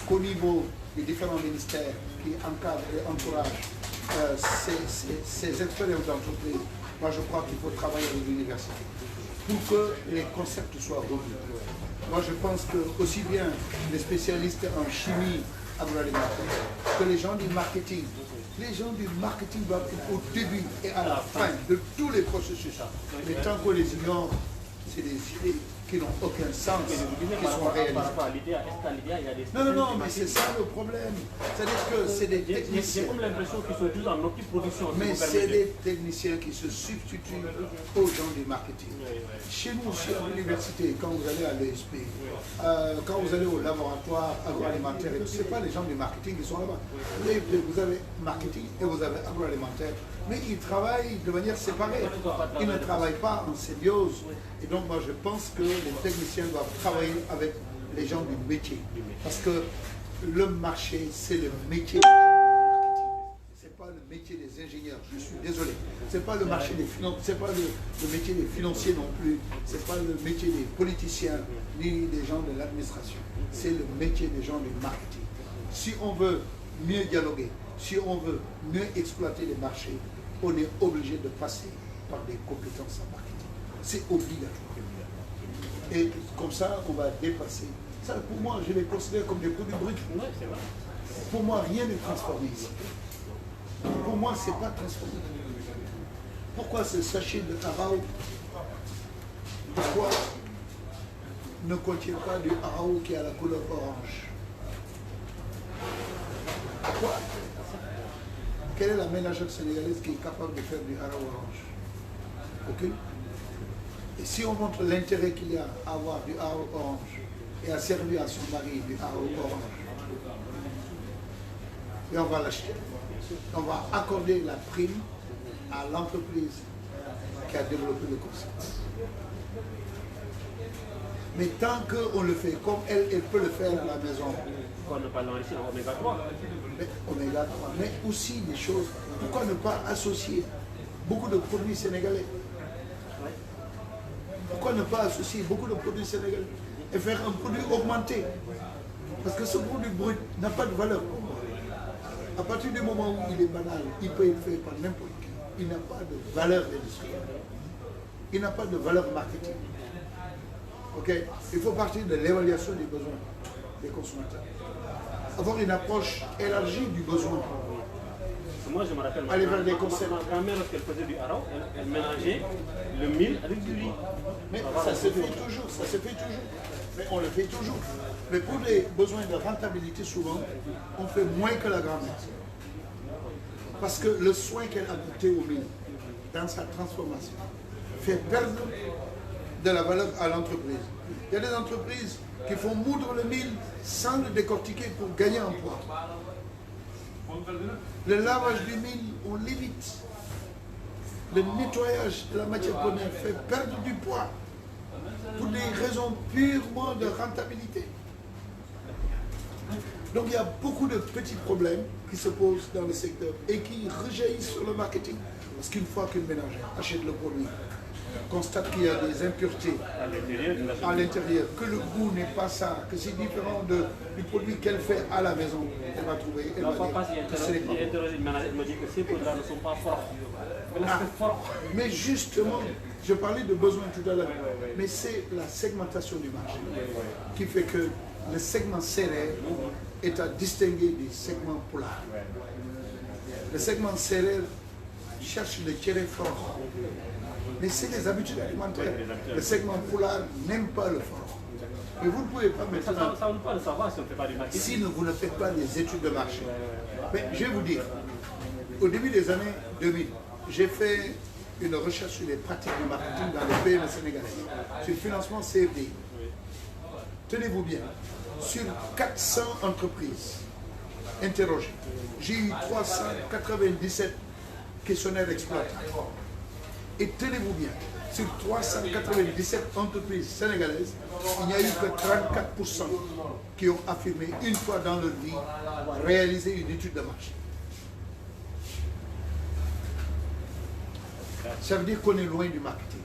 qu'au niveau des différents ministères qui encadrent et encouragent ces expériences d'entreprise, moi, je crois qu'il faut travailler avec l'université pour que les concepts soient revus. Moi, je pense que aussi bien les spécialistes en chimie agroalimentaire que les gens du marketing. Les gens du marketing doivent être au début et à la fin de tous les processus. Mais tant qu'on les ignore, c'est des idées qui n'ont aucun sens, qui sont réalisées. Non, mais c'est ça le problème. C'est-à-dire que c'est des techniciens. J'ai comme l'impression qu'ils sont tous en opti-production. Mais c'est des techniciens qui se substituent aux gens du marketing. Chez nous aussi à l'université, quand vous allez à l'ESP, quand vous allez au laboratoire agroalimentaire, ce n'est pas les gens du marketing qui sont là-bas. Vous avez marketing et vous avez agroalimentaire, mais ils travaillent de manière séparée. Ils ne travaillent pas en symbiose. Et donc moi je pense que les techniciens doivent travailler avec les gens du métier. Parce que le marché, c'est le métier des gens du marketing. Ce n'est pas le métier des ingénieurs, je suis désolé. Ce n'est pas le marché des finances, c'est pas le métier des financiers non plus. Ce n'est pas le métier des politiciens, ni des gens de l'administration. C'est le métier des gens du marketing. Si on veut mieux dialoguer, si on veut mieux exploiter les marchés, on est obligé de passer par des compétences en marketing. C'est obligatoire. Et comme ça, on va dépasser. Ça, pour moi, je les considère comme des produits bruts. Pour moi, rien n'est transformé ici. Pour moi, ce n'est pas transformé. Pourquoi ce sachet de Arao, pourquoi ne contient pas du Arao qui a la couleur orange? Pourquoi? quelle est la ménagère sénégalaise qui est capable de faire du haro orange? Ok. Et si on montre l'intérêt qu'il y a à avoir du haro orange et à servir à son mari du haro orange, et on va l'acheter. On va accorder la prime à l'entreprise qui a développé le concept. Mais tant qu'on le fait comme elle peut le faire à la maison, Pourquoi ne pas l'enrichir en oméga 3? mais oméga 3, mais aussi des choses, pourquoi ne pas associer beaucoup de produits sénégalais? Pourquoi ne pas associer beaucoup de produits sénégalais et faire un produit augmenté? Parce que ce produit brut n'a pas de valeur pour moi. À partir du moment où il est banal, il peut être fait par n'importe qui. Il n'a pas de valeur industrielle. Il n'a pas de valeur marketing. Ok? Il faut partir de l'évaluation des besoins des consommateurs. Avoir une approche élargie du besoin. Moi, je me rappelle, Aller vers des concepts. ma grand-mère, lorsqu'elle faisait du haro, elle mélangeait le mil avec du riz. Mais ça se fait toujours, ça se fait toujours. Mais on le fait toujours. Mais pour les besoins de rentabilité, souvent, on fait moins que la grand-mère. Parce que le soin qu'elle a apporté au mil, dans sa transformation, fait perdre de la valeur à l'entreprise. Il y a des entreprises qui font moudre le mil sans le décortiquer pour gagner en poids. Le lavage du mil, on l'évite. Le nettoyage de la matière première fait perdre du poids pour des raisons purement de rentabilité. Donc il y a beaucoup de petits problèmes qui se posent dans le secteur et qui rejaillissent sur le marketing. Parce qu'une fois qu'une ménagère achète le produit, constate qu'il y a des impuretés à l'intérieur, que le goût n'est pas ça, que c'est différent du produit qu'elle fait à la maison, elle va trouver, elle va dire que c'est pas bon. Elle me dit que ces produits-là ne sont pas forts. Mais justement, je parlais de besoin tout à l'heure, mais c'est la segmentation du marché qui fait que le segment serré est à distinguer du segment polar. Le segment serré cherche le tiret fort, mais c'est les habitudes alimentaires. Le segment polar n'aime pas le fort. Et vous ne pouvez pas maintenant, Ça, on ne peut pas le savoir si on ne fait pas du marketing. si vous ne faites pas des études de marché. Mais je vais vous dire, au début des années 2000, j'ai fait une recherche sur les pratiques du marketing dans les PME sénégalais, sur le financement CFDI. Tenez-vous bien, sur 400 entreprises interrogées, j'ai eu 397 questionnaires exploitants. Et tenez-vous bien, sur 397 entreprises sénégalaises, il n'y a eu que 34% qui ont affirmé une fois dans leur vie réaliser une étude de marché. Ça veut dire qu'on est loin du marketing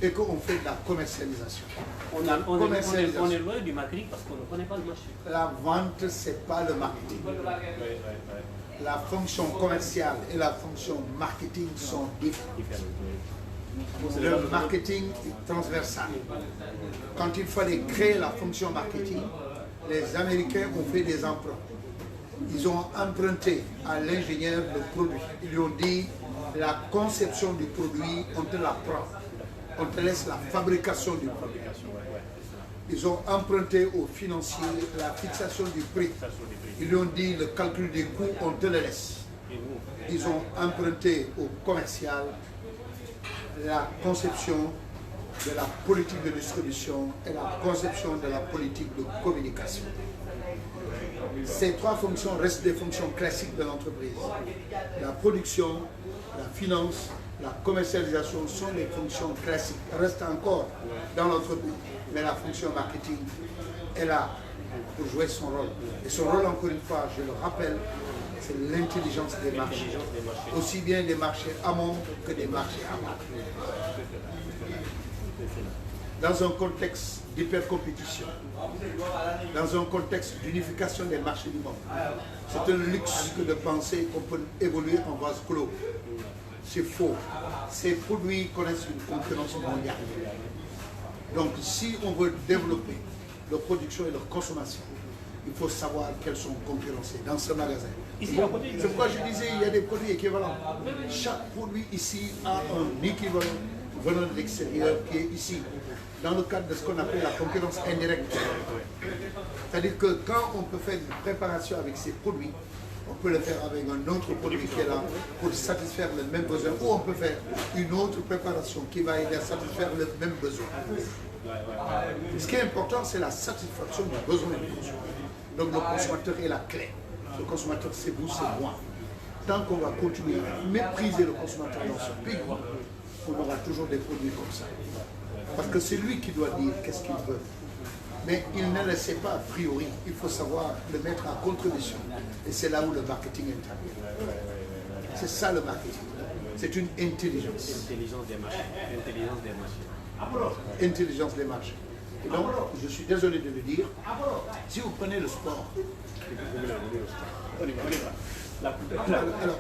et qu'on fait de la commercialisation. On est loin du marketing parce qu'on ne connaît pas le marché. La vente, ce n'est pas le marketing. La fonction commerciale et la fonction marketing sont différentes. Le marketing est transversal. Quand il fallait créer la fonction marketing, les Américains ont fait des emprunts. Ils ont emprunté à l'ingénieur le produit. Ils lui ont dit, la conception du produit, on te la prend. On te laisse la fabrication du produit. Ils ont emprunté aux financiers la fixation du prix. Ils lui ont dit, le calcul des coûts, on te le laisse. Ils ont emprunté au commercial la conception de la politique de distribution et la conception de la politique de communication. Ces trois fonctions restent des fonctions classiques de l'entreprise. La production, la finance, la commercialisation sont des fonctions classiques, restent encore dans l'entreprise. Mais la fonction marketing est là pour jouer son rôle. Et son rôle, encore une fois, je le rappelle, c'est l'intelligence des marchés. Aussi bien des marchés amont que des marchés aval. Dans un contexte d'hypercompétition, dans un contexte d'unification des marchés du monde, c'est un luxe que de penser qu'on peut évoluer en vase clos. C'est faux. Ces produits connaissent une concurrence mondiale. Donc si on veut développer leur production et leur consommation, il faut savoir qu'elles sont concurrencées dans ce magasin. C'est pourquoi je disais qu'il y a des produits équivalents. Chaque produit ici a un équivalent venant de l'extérieur qui est ici, dans le cadre de ce qu'on appelle la concurrence indirecte. C'est-à-dire que quand on peut faire une préparation avec ces produits, On peut le faire avec un autre produit qui est là pour satisfaire le même besoin. Ou on peut faire une autre préparation qui va aider à satisfaire le même besoin. Ce qui est important, c'est la satisfaction du besoin du consommateur. Donc le consommateur est la clé. Le consommateur, c'est vous, c'est moi. Tant qu'on va continuer à mépriser le consommateur dans ce pays, on aura toujours des produits comme ça. Parce que c'est lui qui doit dire qu'est-ce qu'il veut. Mais il ne le sait pas a priori. Il faut savoir le mettre en contribution. Et c'est là où le marketing intervient. C'est ça le marketing. C'est une intelligence. Intelligence des marchés. Intelligence des marchés. Intelligence des marchés. Et donc, je suis désolé de le dire, si vous prenez le sport, alors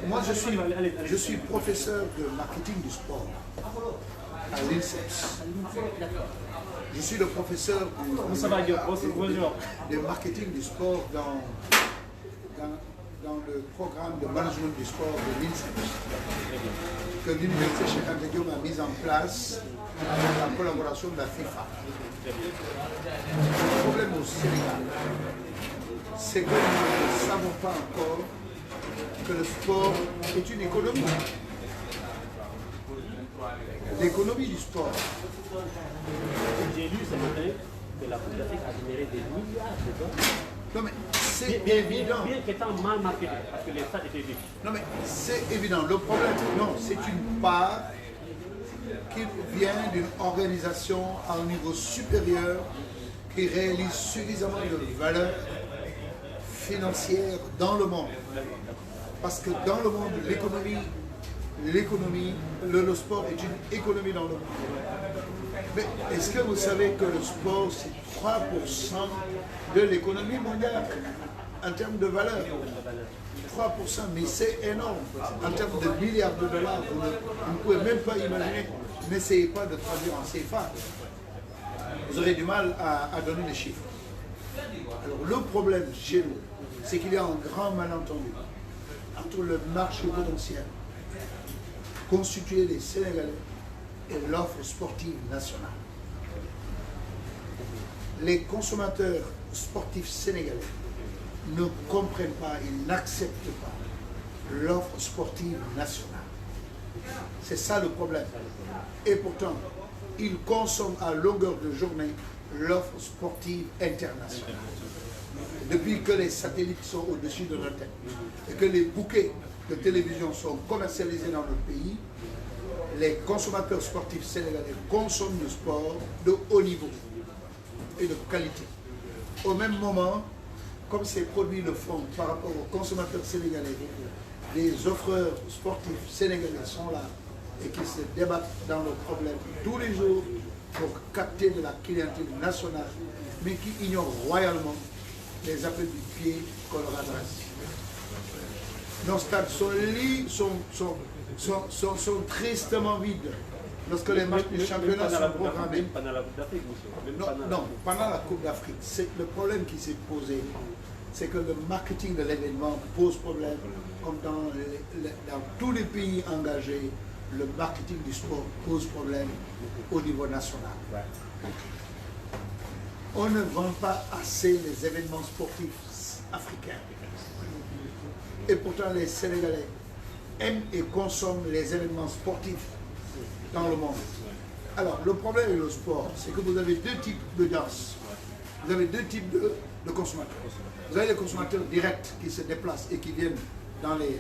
moi je suis professeur de marketing du sport à l'INSEPS. Je suis le professeur de marketing du sport dans le programme de management du sport de l'INSEPS que l'Université Cheikh Anta Diop a mis en place avec la collaboration de la FIFA. Le problème au Sénégal, c'est que nous ne savons pas encore que le sport est une économie. L'économie du sport. J'ai lu ce matin que la Coupe d'Afrique a généré des milliards de dollars. Non mais c'est évident. Bien qu'étant mal marketé, parce que les stades étaient vides. Non mais c'est évident. Le problème, non, c'est une part qui vient d'une organisation à un niveau supérieur qui réalise suffisamment de valeur financière dans le monde. Parce que dans le monde, l'économie, le sport est une économie dans le monde. Mais est-ce que vous savez que le sport, c'est 3% de l'économie mondiale en termes de valeur? 3%, mais c'est énorme. En termes de milliards de dollars, vous ne pouvez même pas imaginer. N'essayez pas de traduire en CFA. Vous aurez du mal à donner les chiffres. Alors le problème chez nous, c'est qu'il y a un grand malentendu entre le marché potentiel constitué des Sénégalais et l'offre sportive nationale. Les consommateurs sportifs sénégalais ne comprennent pas et n'acceptent pas l'offre sportive nationale. C'est ça le problème. Et pourtant, ils consomment à longueur de journée l'offre sportive internationale. Depuis que les satellites sont au-dessus de notre tête et que les bouquets de télévision sont commercialisés dans notre pays, les consommateurs sportifs sénégalais consomment du sport de haut niveau et de qualité. Au même moment, comme ces produits le font par rapport aux consommateurs sénégalais, les offreurs sportifs sénégalais sont là et qui se débattent dans le problème tous les jours pour capter de la clientèle nationale, mais qui ignorent royalement les appels du pied qu'on leur adresse. Nos stades sont tristement vides lorsque les matchs du championnat sont programmés. Pendant la Coupe d'Afrique, monsieur. Non, pendant la Coupe d'Afrique, le problème qui s'est posé, c'est que le marketing de l'événement pose problème, comme dans tous les pays engagés, le marketing du sport pose problème au niveau national. On ne vend pas assez les événements sportifs africains. Et pourtant, les Sénégalais aiment et consomment les événements sportifs dans le monde. Alors, le problème avec le sport, c'est que vous avez deux types de danse. Vous avez deux types de consommateurs. Vous avez les consommateurs directs qui se déplacent et qui viennent dans les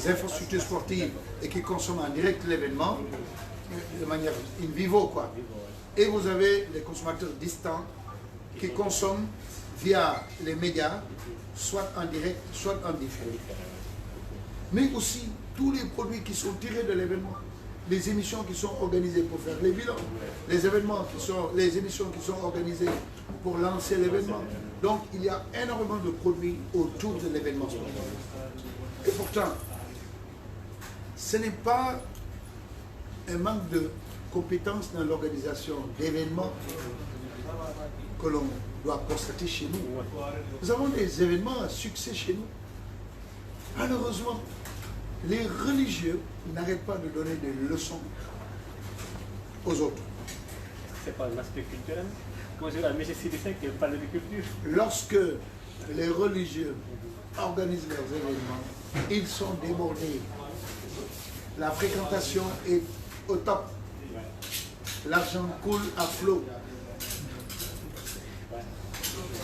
infrastructures sportives et qui consomment en direct l'événement, de manière in vivo, quoi. Et vous avez les consommateurs distants qui consomment via les médias, soit en direct, soit en différé. Mais aussi tous les produits qui sont tirés de l'événement, les émissions qui sont organisées pour faire les bilans, les émissions qui sont organisées pour lancer l'événement. Donc il y a énormément de produits autour de l'événement sportif. Et pourtant, ce n'est pas un manque de compétences dans l'organisation d'événements que l'on doit constater chez nous. Nous avons des événements à succès chez nous. Malheureusement, les religieux n'arrêtent pas de donner des leçons aux autres. C'est pas un aspect culturel. Quand je vois M. Sidissek qui parle de culture. Lorsque les religieux organisent leurs événements, ils sont débordés. La fréquentation est au top. L'argent coule à flot.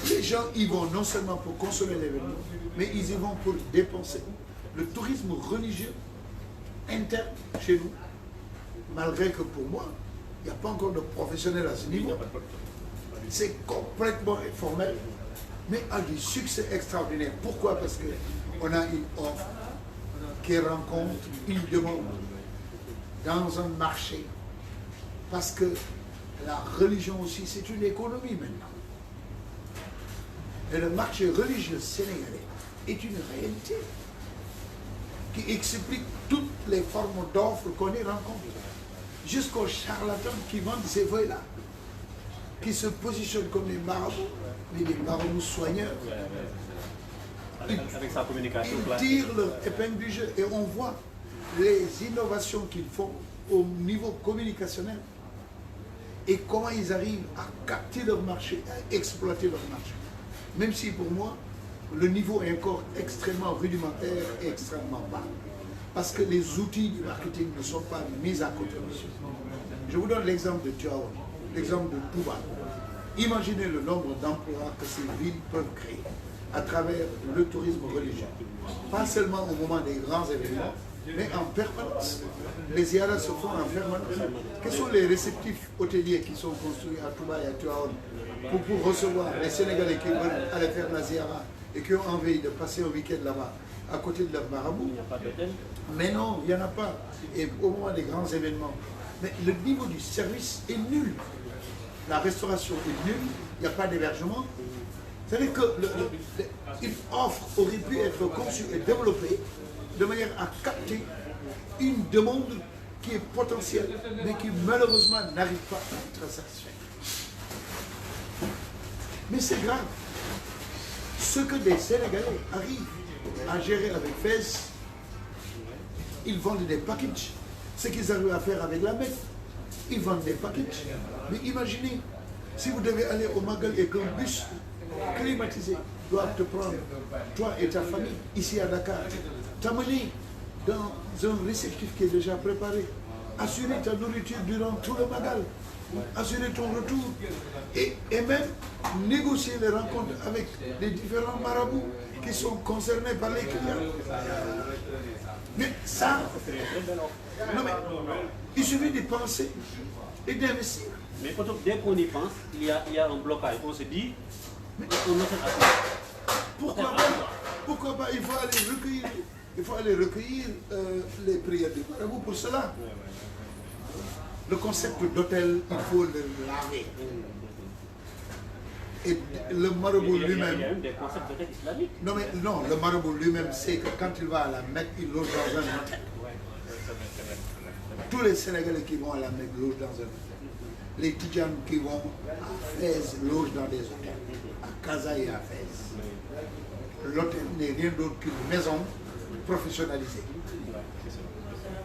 Les gens y vont non seulement pour consommer l'événement, mais ils y vont pour dépenser. Le tourisme religieux interne chez nous, malgré que pour moi, il n'y a pas encore de professionnels à ce niveau. C'est complètement informel, mais a du succès extraordinaire. Pourquoi? Parce qu'on a une offre qui rencontre une demande dans un marché. Parce que la religion aussi, c'est une économie maintenant. Et le marché religieux sénégalais est une réalité qui explique toutes les formes d'offres qu'on y rencontre. Jusqu'aux charlatans qui vendent ces feuilles-là, qui se positionnent comme des marabouts, mais des marabouts soigneurs. Avec sa communication. Ils tirent leur épingle du jeu et on voit les innovations qu'ils font au niveau communicationnel et comment ils arrivent à capter leur marché, à exploiter leur marché. Même si pour moi, le niveau est encore extrêmement rudimentaire et extrêmement bas. Parce que les outils du marketing ne sont pas mis à contribution. Je vous donne l'exemple de Tivaouane, l'exemple de Touba. Imaginez le nombre d'emplois que ces villes peuvent créer à travers le tourisme religieux. Pas seulement au moment des grands événements, mais en permanence. Les ziyaras se font en permanence. Quels sont les réceptifs hôteliers qui sont construits à Touba et à Tivaouane pour recevoir les Sénégalais qui veulent aller faire la ziyara et qui ont envie de passer un week-end là-bas à côté de leur marabout? Il n'y a pas d'hôtel. Mais non, il n'y en a pas. Et au moment des grands événements. Mais le niveau du service est nul. La restauration est nulle, il n'y a pas d'hébergement. C'est-à-dire que une offre aurait pu être conçue et développée de manière à capter une demande qui est potentielle, mais qui malheureusement n'arrive pas à être satisfaite. Mais c'est grave. Ce que des Sénégalais arrivent à gérer avec Fès, ils vendent des packages. Ce qu'ils arrivent à faire avec la Mecque, ils vendent des packages. Mais imaginez, si vous devez aller au Magal et qu'un bus climatisé doit te prendre, toi et ta famille, ici à Dakar, t'amener dans un réceptif qui est déjà préparé, assurer ta nourriture durant tout le Magal, assurer ton retour et même négocier les rencontres avec les différents marabouts qui sont concernés par les clients. Mais ça, non mais, il suffit de penser et d'investir. Mais dès qu'on y pense, il y a un blocage. On se dit, pourquoi pas, il faut aller recueillir les prières du marabout pour cela. Le concept d'hôtel, il faut le laver. Et le marabout lui-même... Il y a même des concepts d'hôtel islamiques. Non, mais non, le marabout lui-même sait que quand il va à la Mecque, il loge dans un hôtel. Tous les Sénégalais qui vont à la Mecque logent dans un hôtel. Les Tidjanes qui vont à Fès logent dans des hôtels, à Casa et à Fès. L'hôtel n'est rien d'autre qu'une maison professionnalisée,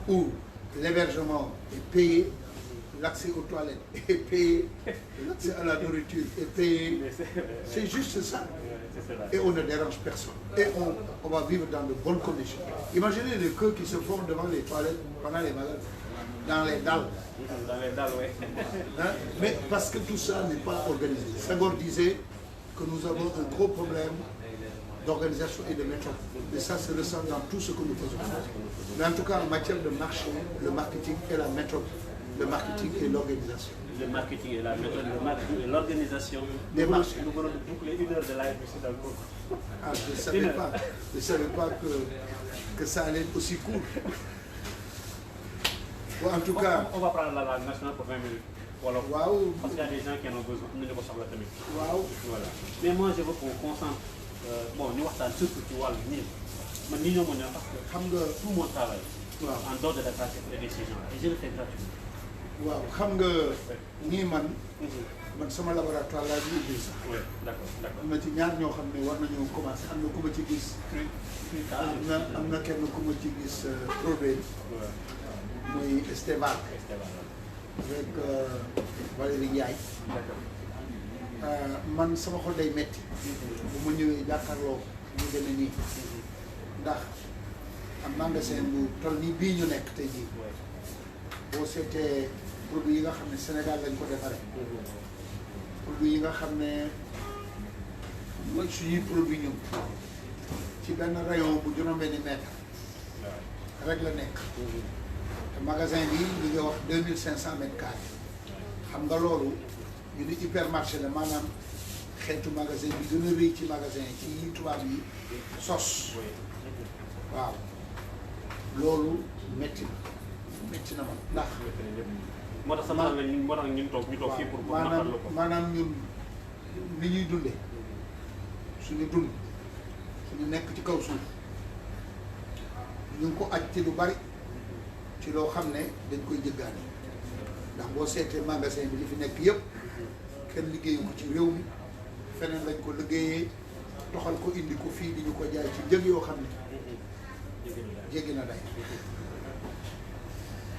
où l'hébergement est payé, l'accès aux toilettes est payé, l'accès à la nourriture est payé. C'est juste ça. Et on ne dérange personne. Et on va vivre dans de bonnes conditions. Imaginez les queues qui se font devant les toilettes pendant les malades, dans les dalles. Dans les dalles, oui. Hein? Mais parce que tout ça n'est pas organisé. Senghor disait que nous avons un gros problème d'organisation et de méthode. Et ça se ressent dans tout ce que nous faisons. Mais en tout cas, en matière de marché, le marketing et la méthode, le marketing et l'organisation. Le marketing et la méthode, le marketing et l'organisation. Des marchés. Nous venons de boucler 1 heure de live ici dans le cours. Ah, je ne savais pas que ça allait être aussi court. Bon, en tout cas... On va prendre la langue nationale pour 20 minutes. Voilà. Waouh. Parce qu'il y a des gens qui en ont besoin. Waouh. Voilà. Mais moi, je veux qu'on concentre. Bon, nous allons surtout tu vois le Nil. Mais nous, parce que tout mon travail, en dehors de la pratique des décisions, et je le fais gratuitement. Waaw xam nga nii man sama laboratoire laa ñu ubbi sax. Oui, d'accord, d'accord. am na ci ñaar ñoo xam ne war nañoo commencé am na ku ma ci gis. am na kenn ku ma ci gis Robert. muy Esteban. avec Valérie Ndiaye. man sama xol day metti bu ma ñëwee jàkkaarloo ñu demee nii ndax am magasin bu toll nii bii ñu nekk tey jii boo seetee produit yi nga xam ne Sénégal lañ ko defaree produit yi nga xam ne mooy suñuy produit ñun ci benn rayon bu juróom-benni mètre rek la nekk te magasin bi ñu ngi wax 2500 mètres carrés xam nga loolu ñu ni hypermarché la maanaam xeetu magasin bi gën a rëy ci magasin ci tubaab yi sos waaw loolu métti na ma ndax moo tax sama moo tax ñu toog fii pour naqarlu ko maanaam ñun li ñuy dunde suñu dund suñu nekk ci kaw suuf ñu ngi ko aj ci lu bari ci loo xam ne dañ koy jëggaani ndax boo seetee magasin bi li fi nekk yëpp kenn liggéeyu ko ci réew mi feneen lañ ko liggéeyee toxal ko indi ko fii di ñu ko jaay ci njëg yoo xam ne jéggi na day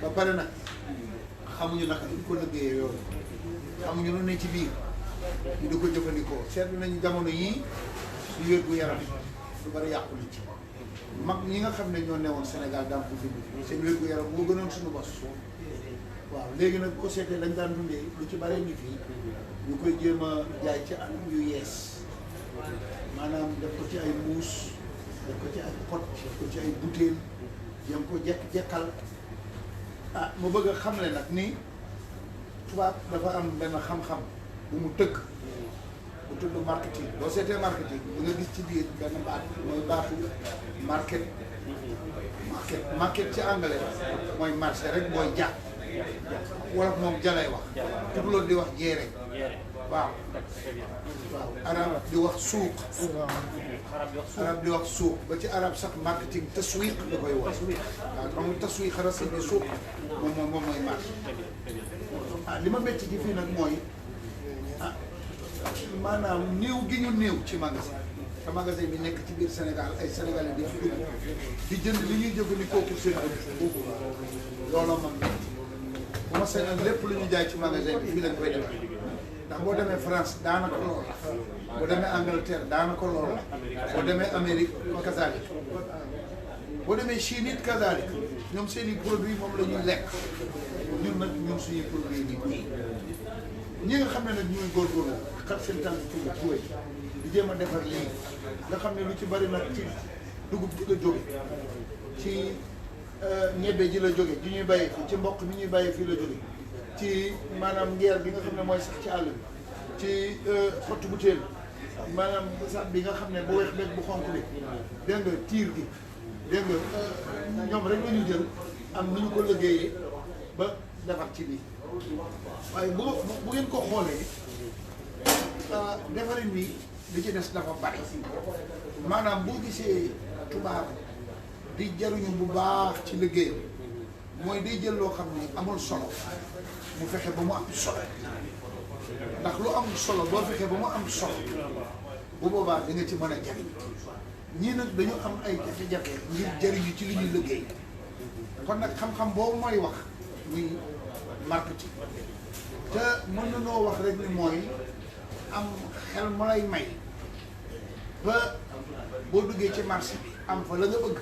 ba pare nag xamuñu naka duñ ko liggéeyee yooyu xamuñu lu ne ci biir ñu di ko jëfandikoo seetlu nañu jamono yii su wér gu yaram lu bari yàqu li ci mag ñi nga xam ne ñoo newoon Sénégal daan ko dund seen wér gu yaram moo gënoon suñu bos waaw léegi nag ko seetee dañ daan dundee lu ci bare ngi fii ñu koy jéem a jaay ci anam yu yees maanaam def ko ci ay muus def ko ci ay pot def ko ci ay butéel jéem ko jekk-jekkal ah mu bëgg a xamle nag ni tubaab dafa am benn xam-xam bu mu tëgg bu tudd marketing boo seetee marketing di nga gis ci biir benn baat mooy baatu market ci anglais mooy marché rek mooy ja wolof moom jalay wax tukulóor di wax jeere waaw arab di wax suuq arab di wax suuq ba ci arab sax marketing taswiq da koy wax waaw xam nga taswiq rasi bi suuq moom mooy marché li ma métti ci fii nag mooy maanaam néew gi ñu néew ci magasin te magasin bi nekk ci biir Sénégal ay Sénégalais di fi dugg di jënd li ñuy jëfandikoo pour seen dund looloo ma métti bu ma sañoon lépp lu ñu jaay ci magasin bi fii lañ koy defee ndax boo demee France daanaka lool la boo demee Angleterre daanaka lool la boo demee Amérique kazalik boo demee Chine it kazalik ñoom seen i produits moom la ñuy lekk ñun nag ñun suñuy produits nii ñi nga xam ne nag ñooy góorgóorlu xat seen tànk tuuti tuuti di jéem a defar lii nga xam ne lu ci bari nag ci dugub ji la jóge ci ñebbe ji la jóge ji ñuy bàyyi fii ci mboq mi ñuy bàyyi fii la jóge ci maanaam ngeer bi nga xam ne mooy sax ci àll bi ci xottu butéel maanaam sax bi nga xam ne bu weex beeg bu xonk bi dégg nga tiir gi dégg nga ñoom rek la ñu jël am nu ñu ko liggéeyee ba defar ci lii waaye bu ngeen ko xoolee defarin bi li ci des dafa bari maanaam boo gisee tubaab di jaruñu bu baax ci liggéey mooy day jël loo xam ne amul solo mu fexe ba mu am solo ndax lu am solo boo fexe ba mu am solo bu boobaa di nga ci mën a jariñ ñii nag dañu am ay jafe-jafe ngir jariñu ci li ñuy liggéey kon nag xam-xam boobu mooy wax muy marketing te mën na noo wax rek ni mooy am xel ma lay may ba boo duggee ci marché bi am fa la nga bëgg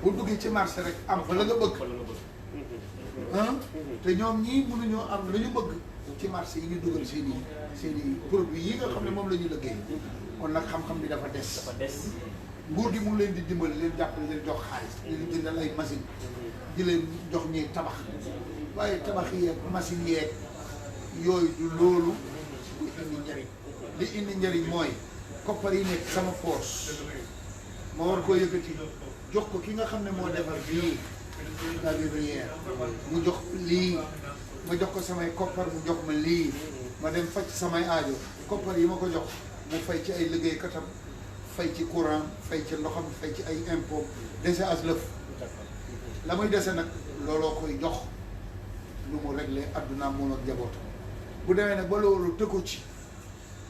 boo duggee ci marché rek am fa la nga bëgg te ñoom ñii mënuñoo am la ñu bëgg ci marché yi ñu dugal seen i produits yi nga xam ne moom la ñu liggéey kon nag xam-xam bi dafa des nguur gi mu ngi leen di dimbali leen jàppale leen jox xaalis leen jëndal ay machine di leen jox ñuy tabax waaye tabax yeeg machine yeeg yooyu du loolu du indi njariñ li indi njariñ mooy koppar yi nekk sama poos ma war koo yëkkati jox ko ki nga xam ne moo defar bii la verrière mu jox lii ma jox ko samay koppar mu jox ma lii ma dem faj samay aajo koppar yi ma ko jox mu fay ci ay liggéey katam fay ci courant fay ci ndoxam fay ci ay impôt dese as lëf la muy dese nag looloo koy jox lu mu réglé adduna moom ak jabootam bu demee nag ba loolu tëkku ci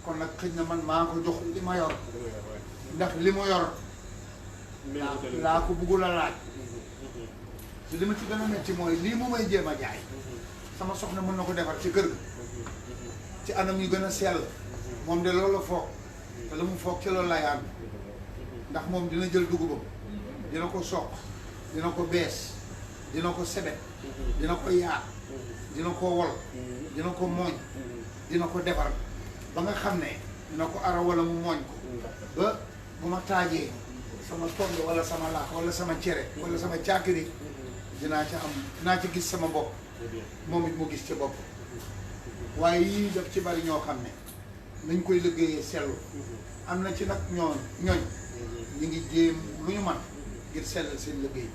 kon nag xëy na man maa ko jox li ma yor ndax li ma yor laa ko bëggul a laaj li ma ci gën a metti mooy lii mu may jéem a jaay sama soxna mën na ko defar ci kër ga ci anam yu gën a sell moom de loolu la foog te la mu foog ci loolu lay ànd ndax moom dina jël dugubam dina ko soq dina ko bees dina ko sebet dina ko yaat dina ko wol dina ko mooñ dina ko defar ba nga xam ne dina ko ara wala mu mooñ ko ba bu ma taajee sama tond wala sama laax wala sama cere wala sama caakiri dinaa ci gis sama bopp moom it mu gis ci bopp waaye yii daf ci bari ñoo xam ne nañ koy liggéeyee sellu am na ci nag ñooñ ñu ngi jéem lu ñu man ngir sellal seen liggéey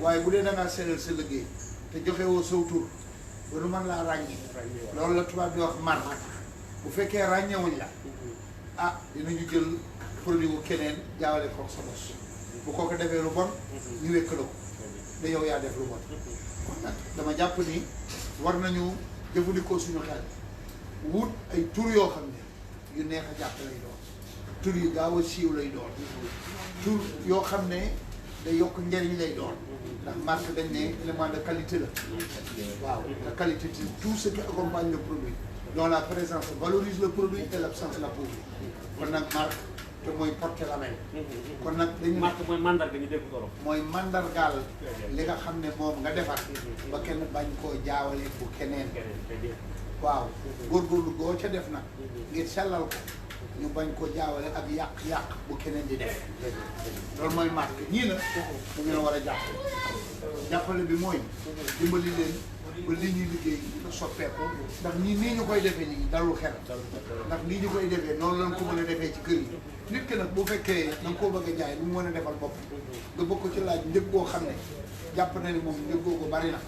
waaye bu dee da ngaa sellal sa liggéey te joxewoo saw tur ba nu mën laa ràññee loolu la tubaab di wax marque bu fekkee ràññewuñ la ah dinañu jël produit wu keneen jaawale ko sa bos bu ko defee lu bon ñu wekk la ko da yow yaa def lu bon kon nag dama jàpp ni war nañu jëfandikoo suñu xel wut ay tur yoo xam ne yu neex a jàpp lay doon tur yu gaaw a siiw lay doon tur yoo xam ne day yokk njëriñ lay doon ndax marque dañ ne élément de qualité la waaw la qualité tout ce qui accompagne le produit dont la présence valorise le produit et l'absence l'appauvrit kon nag marque te mooy porter la main kon nag dañu marque mooy mandarga ñu dégg ko mooy mandargaal li nga xam ne moom nga defar ba kenn bañ koo jaawale bu keneen waaw góorgóorlu goo ca def nag ngir sellal ko ñu bañ ko jaawale ak yàq bu keneen di def loolu mooy marque ñii nag dañu la war a jàppale bi mooy dimbali leen ba li ñuy liggéey na soppeeku ndax nii ñu koy defee nii dalul xel ndax nii ñu koy defee noonu lañ ko mën a defee ci kër yi nit ki nag bu fekkee da nga koo bëgg a jaay lu mu mën a defal bopp nga bëgg ko ci laaj njëg boo xam ne jàpp na ni moom njëg ko bari na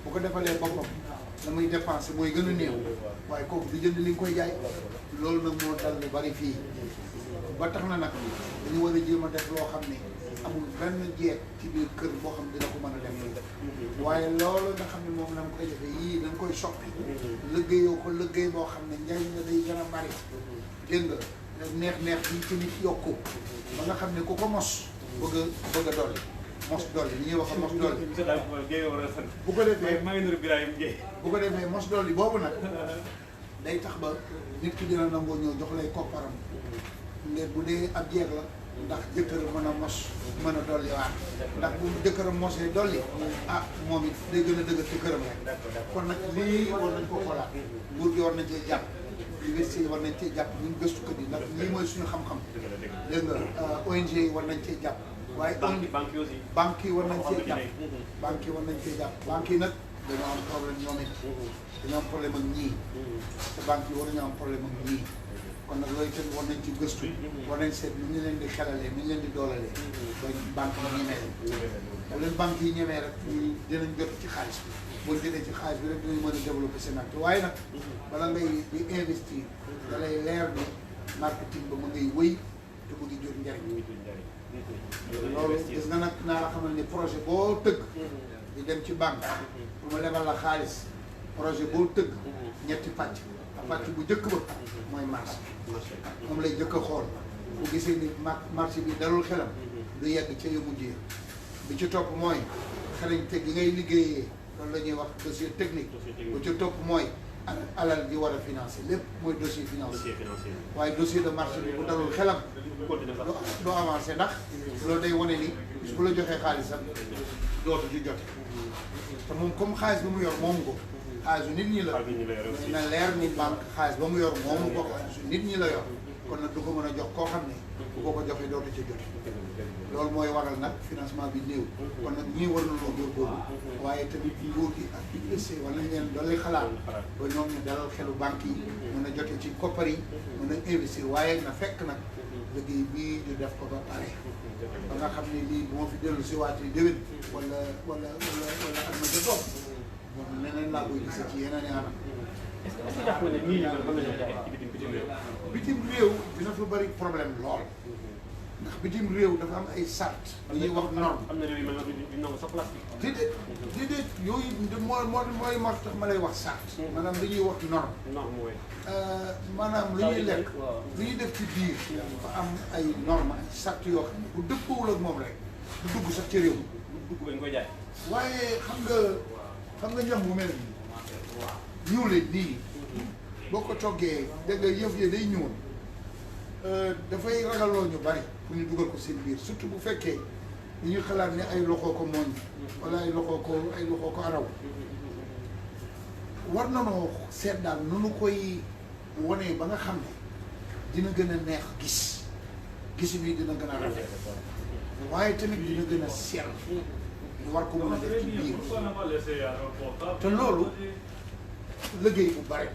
bu ko defalee boppam la muy dépensé mooy gën a néew waaye kooku du jënd li nga koy jaay loolu nag moo dal lu bari fii ba tax na nag dañu war a jéem a def loo xam ne amul benn jeeg ci biir kër boo xam ne dina ko mën a def waaye loolu nga xam ne moom la nga koy defee yii dañ koy soppi liggéeyoo ko liggéey boo xam ne njariñ la day gën a bari dégg nga neex yi ci nit yokku ba nga xam ne ku ko mos bëgg a dolli mos dolli li ñuy wax mos dolli bu ko defee mos dolli boobu nag day tax ba nit ki dina nangoo ñëw jox lay kopparam ngeen bu dee ab jeeg la ndax jëkkër mën a mos mën a dolli waat ndax bu jëkkëram mosee dolli ah moom it day gën a dëgër ci këram rek kon nag lii war nañ ko xoolaat nguur gi war nañ cee jàpp université yi war nañ cee jàpp ñun gëstukat yi ndax lii mooy suñu xam-xam dégg nga ONG yi war nañ cee jàpp waaye banque yi war nañ cee jàpp banque yi war nañ cee jàpp banque yi nag dañoo am problème ñoom it dañoo am problème ak ñii te banque yi war nañoo am problème ak ñii kon nag loolu tamit war nañ ci gëstu war nañ seet ni ñu leen di xelalee ni ñu leen di doolalee ba banque yi ñemee leen bu leen banque yi ñemee rek ñu dinañ jot ci xaalis bi boo jëlee ci xaalis bi rek dinañ mën a développer seen acte waaye nag bala ngay di investir da lay leer ni marketing ba mu ngay wëy te mu ngi jur njariñ loolu gis nga nag naa la xamal ni projet boo tëgg di dem ci banque pour ma lebal la xaalis projet boo tëgg ñetti pàcc bu njëkk ba mooy marché moom lay jëkk a xool bu gisee ni marché bi dalul xelam du yegg ca yu mujjee bi ci topp mooy xarañte gi ngay liggéeyee loolu la ñuy wax dossier technique bu ci topp mooy alal ji war a financé lépp mooy dossier financier waaye dossier de marché bi bu dalul xelam doo avancé ndax loolu day wane ni bis bu la joxee xaalisam dootu ci jote te moom comme xaalis bi mu yor moomu ko xaalisu nit ñi la na leer ni banque xaalis ba mu yor moomu ko xaalisu nit ñi la yor kon nag du ko mën a jox koo xam ne bu ko joxee dootu ci jote loolu mooy waral nag financement bi néew kon nag ñii war nañoo góorgóorlu waaye tamit nguur gi ak UGC war nañ leen dolli xalaat ba ñoom ñu dalal xelu banque yi mën a jote ci koppar yi mën a investir waaye na fekk nag liggéey bii ñu def ko ba pare ba nga xam ne lii bu ma fi dellu si waat yi déwén wala at ma ca topp moom neneen laa koy gisee ci yeneen i anam. est-ce que jàpp nga ne nii ñu mën nañoo jaay ci bitim réew. bitim réew dina fa bëri problème lool ndax bitim réew dafa am ay sart. li ñuy wax norme am na réew yu mel ne du nangu sa plastique. déedéet yooyu mooy moo tax ma lay wax sart. maanaam li ñuy wax norme. norme mooy. maanaam lu ñuy lekk lu ñuy def ci biir dafa am ay norme ay sart yoo xam ne bu dëppoowul ak moom rek du dugg sax ci réew mi. du dugg ba ñu koy jaay. waaye xam nga ñam bu mel nii ñuulee nii boo ko toggee dégg nga yëf yi day ñuul dafay ragaloo ñu bari pour ñu dugal ko seen biir surtout bu fekkee dañuy xalaat ne ay loxo ko mooñ wala ay loxo ko araw war nanoo seet daal nu nu koy wonee ba nga xam ne dina gën a neex gis bi dina gën a rafet waaye tamit dina gën a sell ñu war ko mën a def ci biir te loolu liggéey bu bari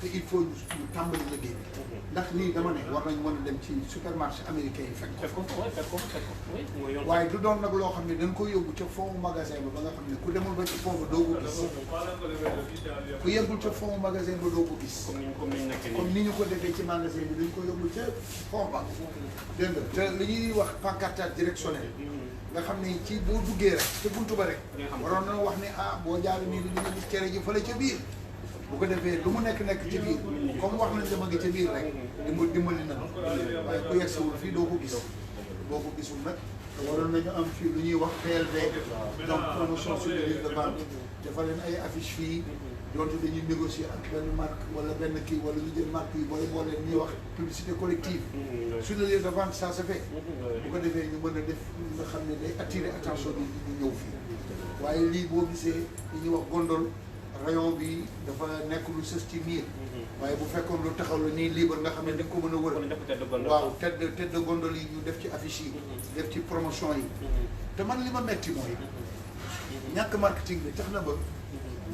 te il faut ñu tàmbali liggéey bi ndax lii dama ne war nañ mën a dem ci supermarché américain yi fekk ko waaye du doon nag loo xam ne dañ ko yóbbu ca fond magasin ba nga xam ne ku demul ba ci fond ba doo ko gis ku yeggul ca fond magasin ba doo ko gis comme ni ñu ko defee ci magasin bi dañ ko yóbbu ca fond ba dégg nga te li ñuy wax pancarte directionnelle nga xam ne ci boo duggee rek ca buntu ba rek waroon na wax ne boo jaaree nii di nga gis cere ji fële ca biir bu ko defee lu mu nekk ci biir comme wax nañ dama ngi ca biir rek dimbali na waaye ku yegsiwul fii doo ko gis boo ko gisul nag waroon nañu am fii lu ñuy wax PLV donc promotion sur le livre de vente dafa leen ay affiche fii donte dañuy négocier ak benn marque wala benn kii wala ñu jël marque yi boo leen ñuy wax publicité collective sur le livre de vente ça se fait bu ko defee ñu mën a def nga xam ne day attirer attention bi ñu ñëw fii waaye lii boo gisee li ñuy wax gondol rayon bi dafa nekk lu sës ci miir waaye bu fekkoon lu taxaw la nii libre nga xam ne dañ ko mën a wër waaw tête de gondole yi ñu def ci affiche yi def ci promotion yi te man li ma metti mooy ñàkk marketing bi tax na ba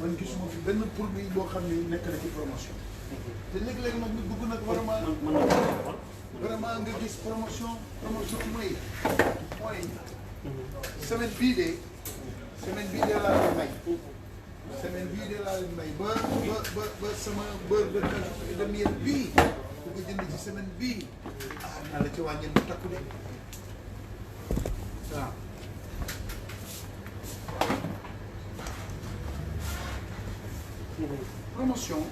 man gisuma fi benn produit boo xam ne nekk na ci promotion te léeg-léeg nag ñu dugg nag vraiment nga gis promotion mooy semaine bii de laa leen may ba sama beurre de miel bii bu ko jënd ci semaine bii naa la ci wàññil bu takku de waaw promotion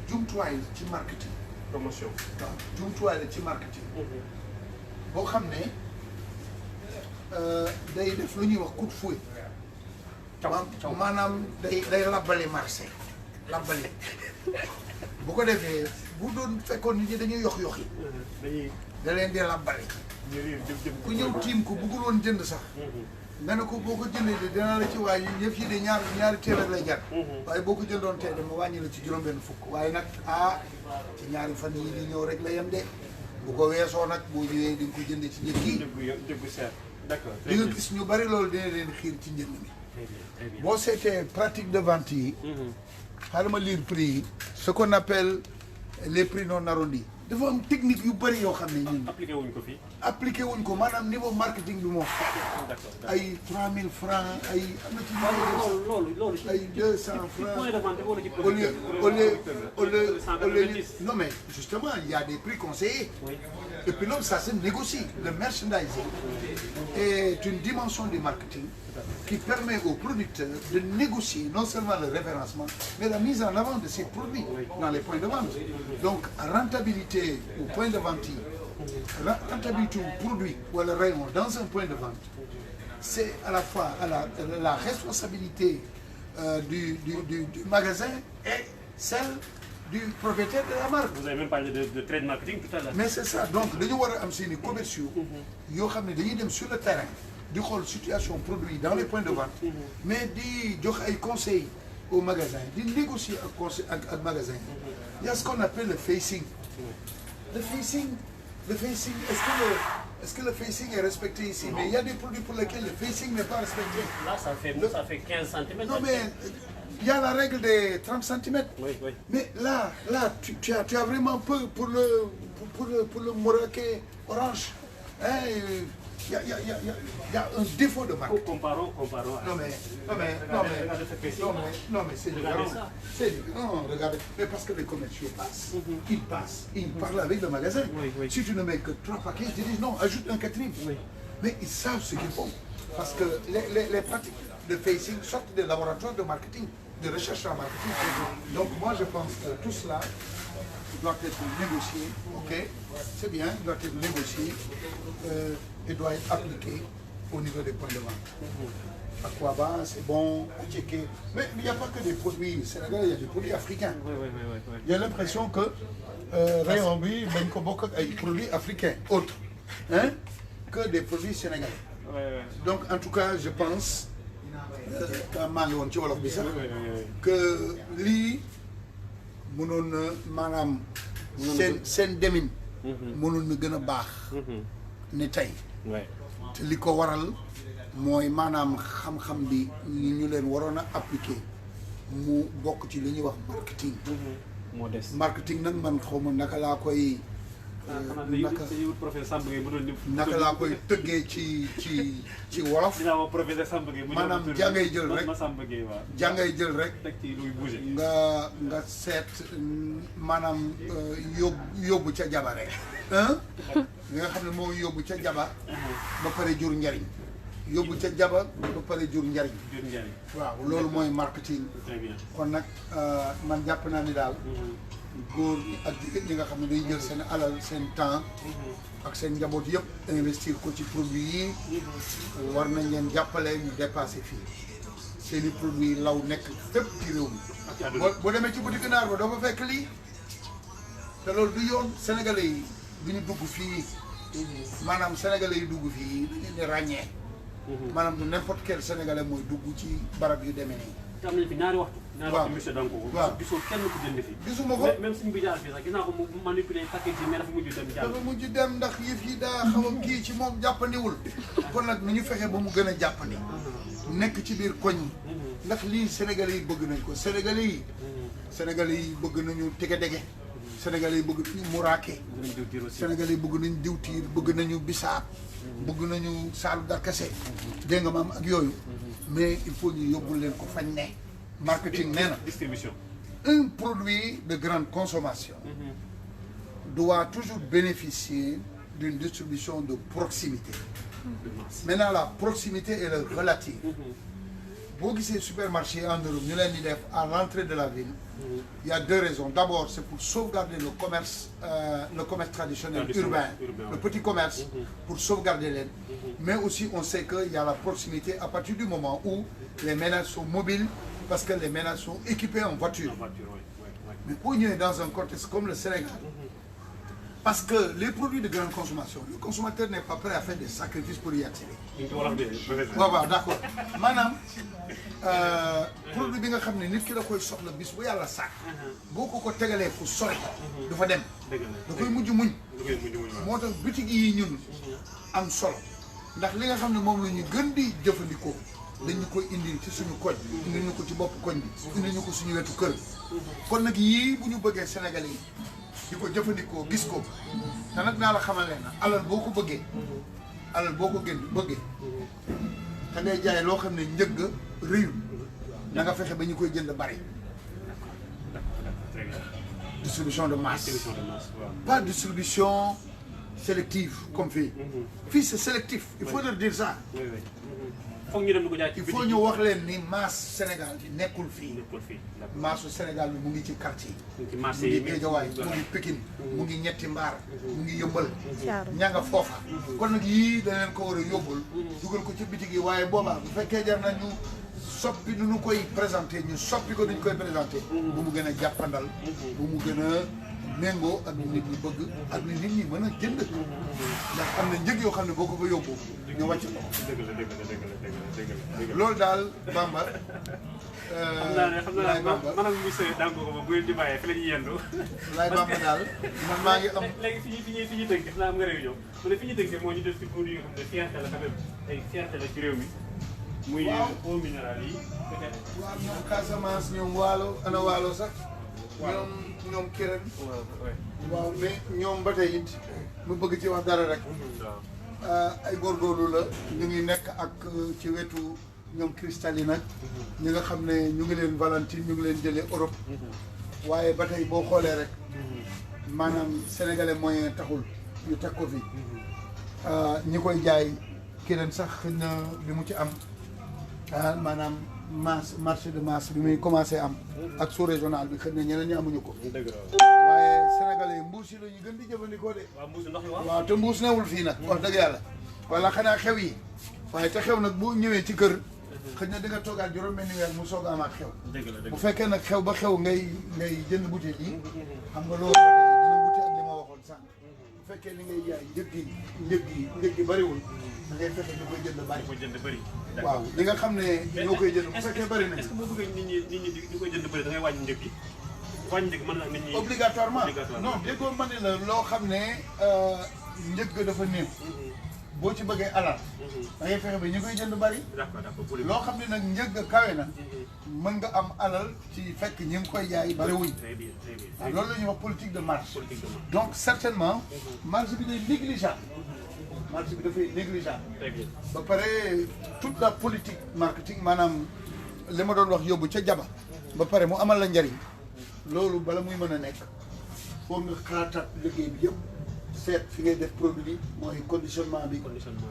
jumtuwaay la ci marketing promotion waaw jumtuwaay la ci marketing boo xam ne day def lu ñuy wax coup de fouet maanaam day labbali marché labbali bu ko defee bu doon fekkoon nit ñi dañuy yox yi da leen di labbali ku ñëw tiim ko bëggul woon jënd sax nga ne ko boo ko jëndee de dina la ci wàññi yëf yi de ñaari téeméer lay jar waaye boo ko jëndoon tey dama wàññi la ci juróom-benn fukk waaye nag ci ñaari fan yi di ñëw rek la yem de bu ko weesoo nag boo ñëwee di nga ko jëndee ci njëg yi d'accord di nga gis ñu bari loolu dina leen xiir ci njënd mi boo seetee pratique de vente yi xaaral ma lire prix yi ce qu'on appelle les prix non arrondis dafa am technique yu bëri yoo xam ne ñun appliqué wuñ ko maanaam niveau marketing bi moom ay 3000 francs ay am na ci loolu ay 200 francs au lieu non mais justement il y a des prix conseillés et puis loolu ça se négocie. Le merchandising est une dimension du marketing qui permet aux producteurs de négocier non seulement le référencement, mais la mise en avant de ces produits dans les points de vente. Donc, rentabilité au point de vente, rentabilité au produit ou à le rayon dans un point de vente, c'est à la fois la responsabilité du magasin et celle du propriétaire de la marque. Vous avez même parlé de trade marketing tout à l'heure. Mais c'est ça. Donc, nous avons des commerciaux qui sont sur le terrain, di xool situation produit dans les points de vente, mais di jox ay conseils au magasin, di négocier avec magasin. Il y a ce qu'on appelle le facing. Le facing, est-ce que le facing est respecté ici? Mais il y a des produits pour lesquels le facing n'est pas respecté. Là, ça fait 15 cm. Non, mais il y a la règle des 30 cm. Oui. Mais là tu as vraiment peur pour le Morocquais orange. Hein, il y a un défaut de marque. Comparons. Non mais c'est différent. Non, regardez. Mais parce que les commerciaux passent. Ils parlent avec le magasin. Oui. Si tu ne mets que 3 paquets, ils disent non, ajoute un quatrième. Oui. Mais ils savent ce qu'ils font. Parce que les pratiques de facing sortent des laboratoires de marketing, de recherche en marketing. Donc moi je pense que tout cela doit être négocié, ok, c'est bien, il doit être négocié et doit être appliqué au niveau des points de vente. Aquaba, c'est bon, Tchéké. Mais il n'y a pas que des produits sénégalais, il y a des produits africains. Oui. J'ai l'impression que rayon bi dañ ko bokk ak ay produits africains autres hein, que des produits sénégalais. Donc en tout cas je pense maa ngi woon ci wolof bi sax que lii mënoon na maanaam seen demin mënoon na gën a baax ni tey te li ko waral mooy maanaam xam-xam bi ñu leen waroon a appliquer mu bokk ci li ñuy wax marketing. moo des marketing nag man xaw ma naka laa koy. naka laa koy tëggee ci wolof. dinaa wax professeur Samba Gueye. maanaam jàngay jël rek jàngay jël rek. teg ci luy bouger. nga seet maanaam yóbbu ca jaba rek. nga xam ne moo yóbbu ca jaba. ba pare jur njariñ. yóbbu ca jaba ba pare jur njariñ. waaw loolu mooy marketing. très bien kon nag man jàpp naa ni daal. góor ñi ak jigéen ñi nga xam ne day jël seen alal seen temps. ak seen njaboot yëpp investir ko ci produit yi. war nañ leen jàppale ñu dépassé fii. seen i produits law nekk fépp ci réew mi. boo demee ci boutique naar ba doo fa fekk lii. te loolu du yoon sénégalais yi du ñu dugg fii. maanaam sénégalais yi dugg fii dañu leen di ràññee. maanaam du n'importe quel sénégalais mooy dugg ci barab yu demee nii. te am nañ fi ñaari waxtu. waaw monsieur Danko. waaw gisoo kenn ku jënd fi. gisuma ko même suñu bi jaar fii sax gis naa ko mu manipulé paquet yi mais dafa mujj dem jàll. dafa mujj dem ndax yëf yi daa xaw a kii ci moom jàppandiwul. kon nag nu ñu fexe ba mu gën a jàppandi. nekk ci biir koñ. ndax lii sénégalais yi bëgg nañ ko sénégalais yi. sénégalais yi bëgg nañu tege-dege. sénégalais yi bëgg nañu muraake. sénégalais yi bëgg nañu diwtiir bëgg nañu bisaab. bëgg nañu saalu darkase. dégg nga maam ak yooyu. mais il faut ñu yóbbul leen ko fañ ne. marketing nee na distribution. un produit de grande consommation doit toujours bénéficier d'une distribution de proximité. Maintenant la proximité est relative. boo gisee supermarché en Europe ñu leen di def à l'entrée de la ville. Il y a deux raisons. D'abord c'est pour sauvegarder le commerce traditionnel urbain, le petit commerce, pour sauvegarder leen. Mais aussi on sait qu'il y a la proximité à partir du moment où les ménages sont mobiles, parce que les ménages sont équipés en voiture. Mais pour ñëwee dans un contexte comme le Sénégal, parce que les produits de grande consommation, le consommateur n'est pas prêt à faire des sacrifices pour y accéder. waaw d'accord maanaam produit bi nga xam ne nit ki da koy soxla bis bu yàlla sàkk. boo ko tegalee fu sori. du fa dem. da koy mujj muñ. moo tax boutique yi ñun am solo ndax li nga xam ne moom la ñu gën di jëfandikoo. dañu koy indi ci suñu koñ. indi ñu ko ci bopp koñ bi. indi ñu ko suñu wetu kër. kon nag yii bu ñu bëggee Sénégalais yi di ko jëfandikoo gis ko te nag naa la xamal leen alal boo ko bëggee. alal boo ko bëggee. te ngay jaay loo xam ne njëgg rëyul. na nga fexe ba ñu koy jënd bari. distribution de masse. pas distribution sélective comme fii. fii c'est sélectif il faut leur dire ça. il faut ñu wax leen ni masse Sénégal bi nekkul fii. masse Sénégal bi mu ngi ci quartier yi. mu ngi Géejawaay mu ngi Pikine mu ngi ñetti mbaar mu ngi yëmbal. ña nga foofa. kon nag yii da leen ko war a yóbbul. dugal ko ci bitig yi waaye boobaa bu fekkee jar nañu soppi nu ñu koy présenté ñu soppi ko duñ koy présenté. bu mu gën a jàppandal. bu mu gën a méngoo ak nit ñi bëgg ak ni nit ñi mën a jënd. ndax am na njëg yoo xam ne boo ko fa yóbbu ñu wàcc ko. loolu daal Bamba. xam naa man ak monsieur Danko ba bu leen di bàyyee fi la ñuy yendu. laay Bamba daal man maa ngi am. léegi fi ñuy tënk naa am nga réunion mu ne fi ñuy tënk moo ñu def ci produit yoo xam ne fierté la quand même ay fierté la ci réew mi. muy eau minérale yi peut-être. waaw ñoom Casamance ñoom Waalo ana Waalo sax. ñoom Kirène. waaw mais ñoom ba tey it mu bëgg ci wax dara rek. ay góorgóorlu la ñu ngi nekk ak ci wetu ñoom cristalline nag ñi nga xam ne ñu ngi leen Valentine ñu ngi leen jëlee Europe. waaye ba tey boo xoolee rek maanaam sénégalais moyen taxul ñu teg ko fi. ñi koy jaay Kirène sax xëy na li mu ci am maanaam masse marché de masse bi muy commencé am. ak sous régional bi xëy na ñeneen ñi amuñu ko. waaye sénégalais yi mbuus yi la ñu gën di jëfandikoo de. waaw te mbuus newul fii nag. wax dëgg yàlla. wala xanaa xew yi. waaye te xew nag bu ñëwee ci kër. xëy na di nga toogaat juróom-benni weer mu soog a amaat xew. dëgg la bu fekkee nag xew ba xew ngay jënd butéel yi xam nga loolu dina wuute ak li ma waxoon sànq bu fekkee li ngay jaay njëg gi bëriwul da ngay fexe ñu koy jënd bëri. ko jënd bëri. waaw li nga xam ne ñoo koy jënd bu fekkee bëri na. est-ce que boo bëggee nit ñi di koy jënd bëri da ngay wàññi njëg gi wàññi njëg mën na nit ñi. obligatoirement non déggoo ma ne la loo xam ne njëg dafa néew. boo ci bëggee alal. da ngay fexe ba ñu koy jënd bëri. d'accord loo xam ne nag njëg kawe na. mën nga am alal ci fekk ñi ngi koy jaay bëri wuñ. très bien très bien. waaw loolu la ñuy wax politique de marché. politique de marché. donc certainement. marché bi day négligeable. marché bi dafay négligeable. très bien. ba pare toute la politique marketing maanaam li ma doon wax yóbbu ca jaba. ba pare mu amal la njariñ. loolu bala muy mën a nekk. foog nga xalaataat liggéey bi yëpp. seet fi ngay def produit bi mooy conditionnement bi.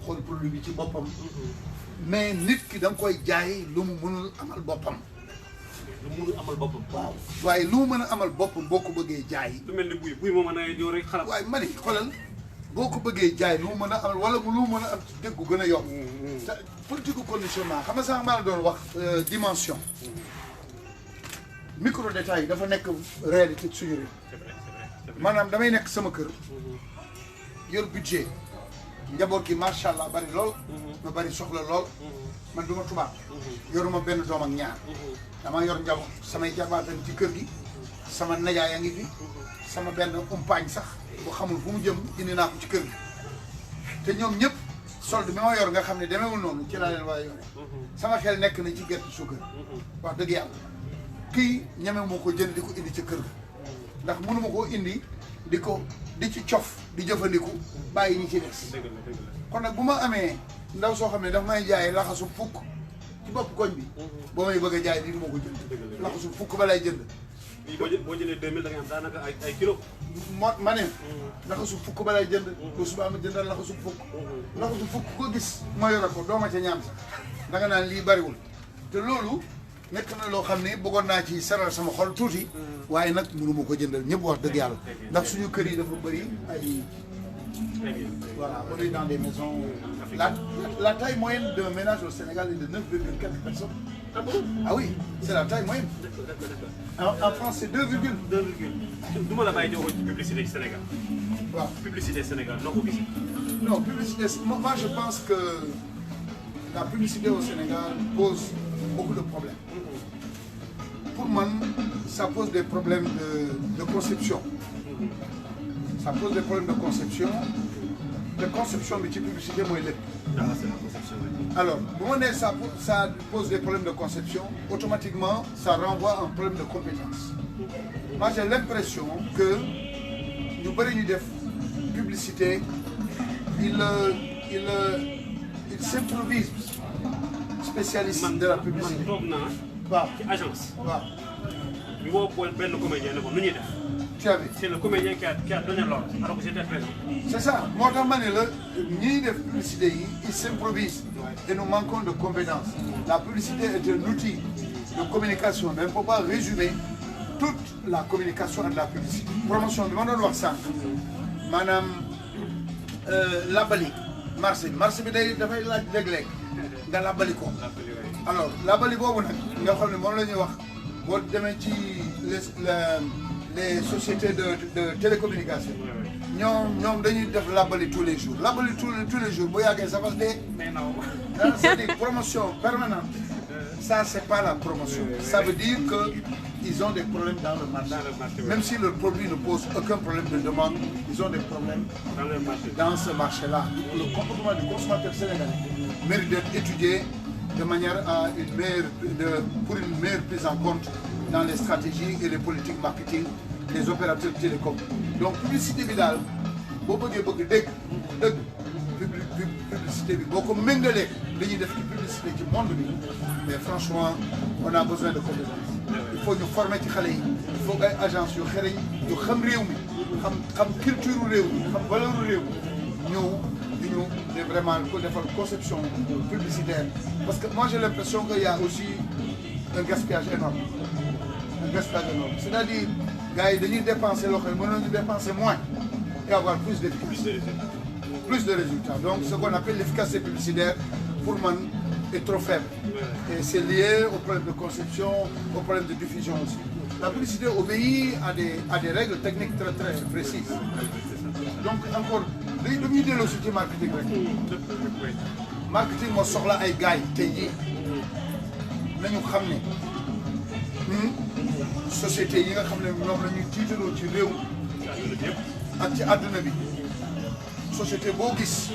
xool produit bi ci boppam. mais nit ki da nga koy jaay lu mu mënul amal boppam. lu mu mënul amal boppam. waaw waaye lu mu mën a amal boppam boo ko bëggee jaay. lu mel ni buy moom mën a yow rek xalaat. waaye mani xoolal boo ko bëggee jaay lu mu mën a amal wala lu mu mën a am ci dëggu gën a yomb. te politique conditionnement xam nga sax maa la doon wax dimension. micro détail yi dafa nekk réalité suñu réew. c'est vrai c'est vrai. maanaam damay nekk sama kër. yor budget. njaboot gi macha allah bari lool. ma bari soxla lool. man du ma tubaab. yoruma benn doom ak ñaar. dama yor njaboot samay jabaatam ci kër gi. sama najaay a ngi fi. sama benn umpaañ sax bu xamul fu mu jëm indi naa ko ci kër gi. te ñoom ñëpp solde bi ma yor nga xam ne demeewul noonu ci laa leen war a yore. sama xel nekk na ci gerte suukar. wax dëgg yàlla kii ñeme moo ko jënd di ko indi ci kër gi. ndax mënuma koo indi di ci cof di jëfandiku bàyyi ñi ci des. dëgg la dëgg la. kon nag bu ma amee ndaw soo xam ne daf may jaay laxasu fukk ci bopp koñ bi. boo may bëgg a jaay lii moo ko jënd. laxasu fukk ba lay jënd. lii boo jëlee 2000 da ngay am daanaka ay kilos. ma ne. laxasu fukk ba lay jënd. bu subaa ma jëndal laxasu fukk. laxasu fukk ko gis ma yore ko doo ma ca ñaam sax danga naan lii bariwul te loolu nekk na loo xam ne bëggoon naa ci seral sama xol tuuti. waaye nag mënu ma ko jëndal ñëpp wax dëgg yàlla. ndax suñu kër yi dafa bëri ay. Voilà, on est dans des maisons. La taille moyenne d'un ménage au Sénégal est de 9,4 personnes. Ah bon? Ah oui, c'est la taille moyenne. En France, c'est 2, du ma la bàyyi jox ci publicité ci Sénégal. waaw publicité Sénégal noo ko gisee. non publicité moi je pense que la publicité au Sénégal pose beaucoup de problèmes. Pour moi, ça pose des problèmes de conception. Ça pose des problèmes de conception. De conception de publicité, moi, Ah, c'est la conception, oui. alors, ça pose des problèmes de conception, automatiquement, ça renvoie à un problème de compétence. Moi, j'ai l'impression que nous avons des publicités, ils s'improvisent spécialistes de la publicité. Man ci agence. waaw. ñu woo benn comédien ne ko nu ñuy def. Tu as vu. C'est le comédien qui a donné l'ordre alors que j'étais présent. C'est ça. Moi, dans ma ni de publicité, ils s'improvisent et nous manquons de compétences. La publicité est un outil de communication, mais on ne peut pas résumer toute la communication de la publicité. Promotion, je vais vous dire ça. Madame Labali, Marseille, il dafay laaj léeg-léeg nga labali ko. Alors labali boobu nag nga xam ne moom la ñuy wax boo demee ci les sociétés de télécommunication. ñoom dañuy def labali tous les jours labali tous les jours bu yàggee ça va dee. Mais non. C'est des promotions permanentes. Ça c'est pas la promotion. Ça veut dire que ils ont des problèmes dans le marché. Même si le produit ne pose aucun problème de demande, ils ont des problèmes dans ce marché-là. Le comportement du consommateur sénégalais mérite d'être étudié de manière à pour une meilleure prise en compte dans les stratégies et les politiques marketing des opérateurs télécoms. Donc publicité bi daal boo bëggee dégg publicité bi boo ko méngalee li ñuy def ci publicité ci monde bi mais franchement on a besoin de compétences. Il faut ñu former ci xale yi il faut ay agence yu xereñ yu xam réew mi xam culture réew mi xam valeur réew mi ñëw di ñu vraiment ko defal conception publicitaire parce que moi j'ai l'impression qu'il y a aussi un gaspillage énorme c'est-à-dire gars yi dañuy dépenser loo xam ne mënoon ñu dépenser moins et avoir plus de résultats donc ce qu'on appelle l'efficacité publicitaire pour man est trop faible. Et c'est lié au problème de conception, au problème de diffusion aussi. La publicité obéit à des règles techniques très très précises. Donc encore, li ñuy delloo ci marketing rek. Marketing moo soxla ay gars yi tey jii nañu xam ne société yi nga xam ne ñoom la ñuy tiitaloo ci réew ak ci àdduna bi société boo gis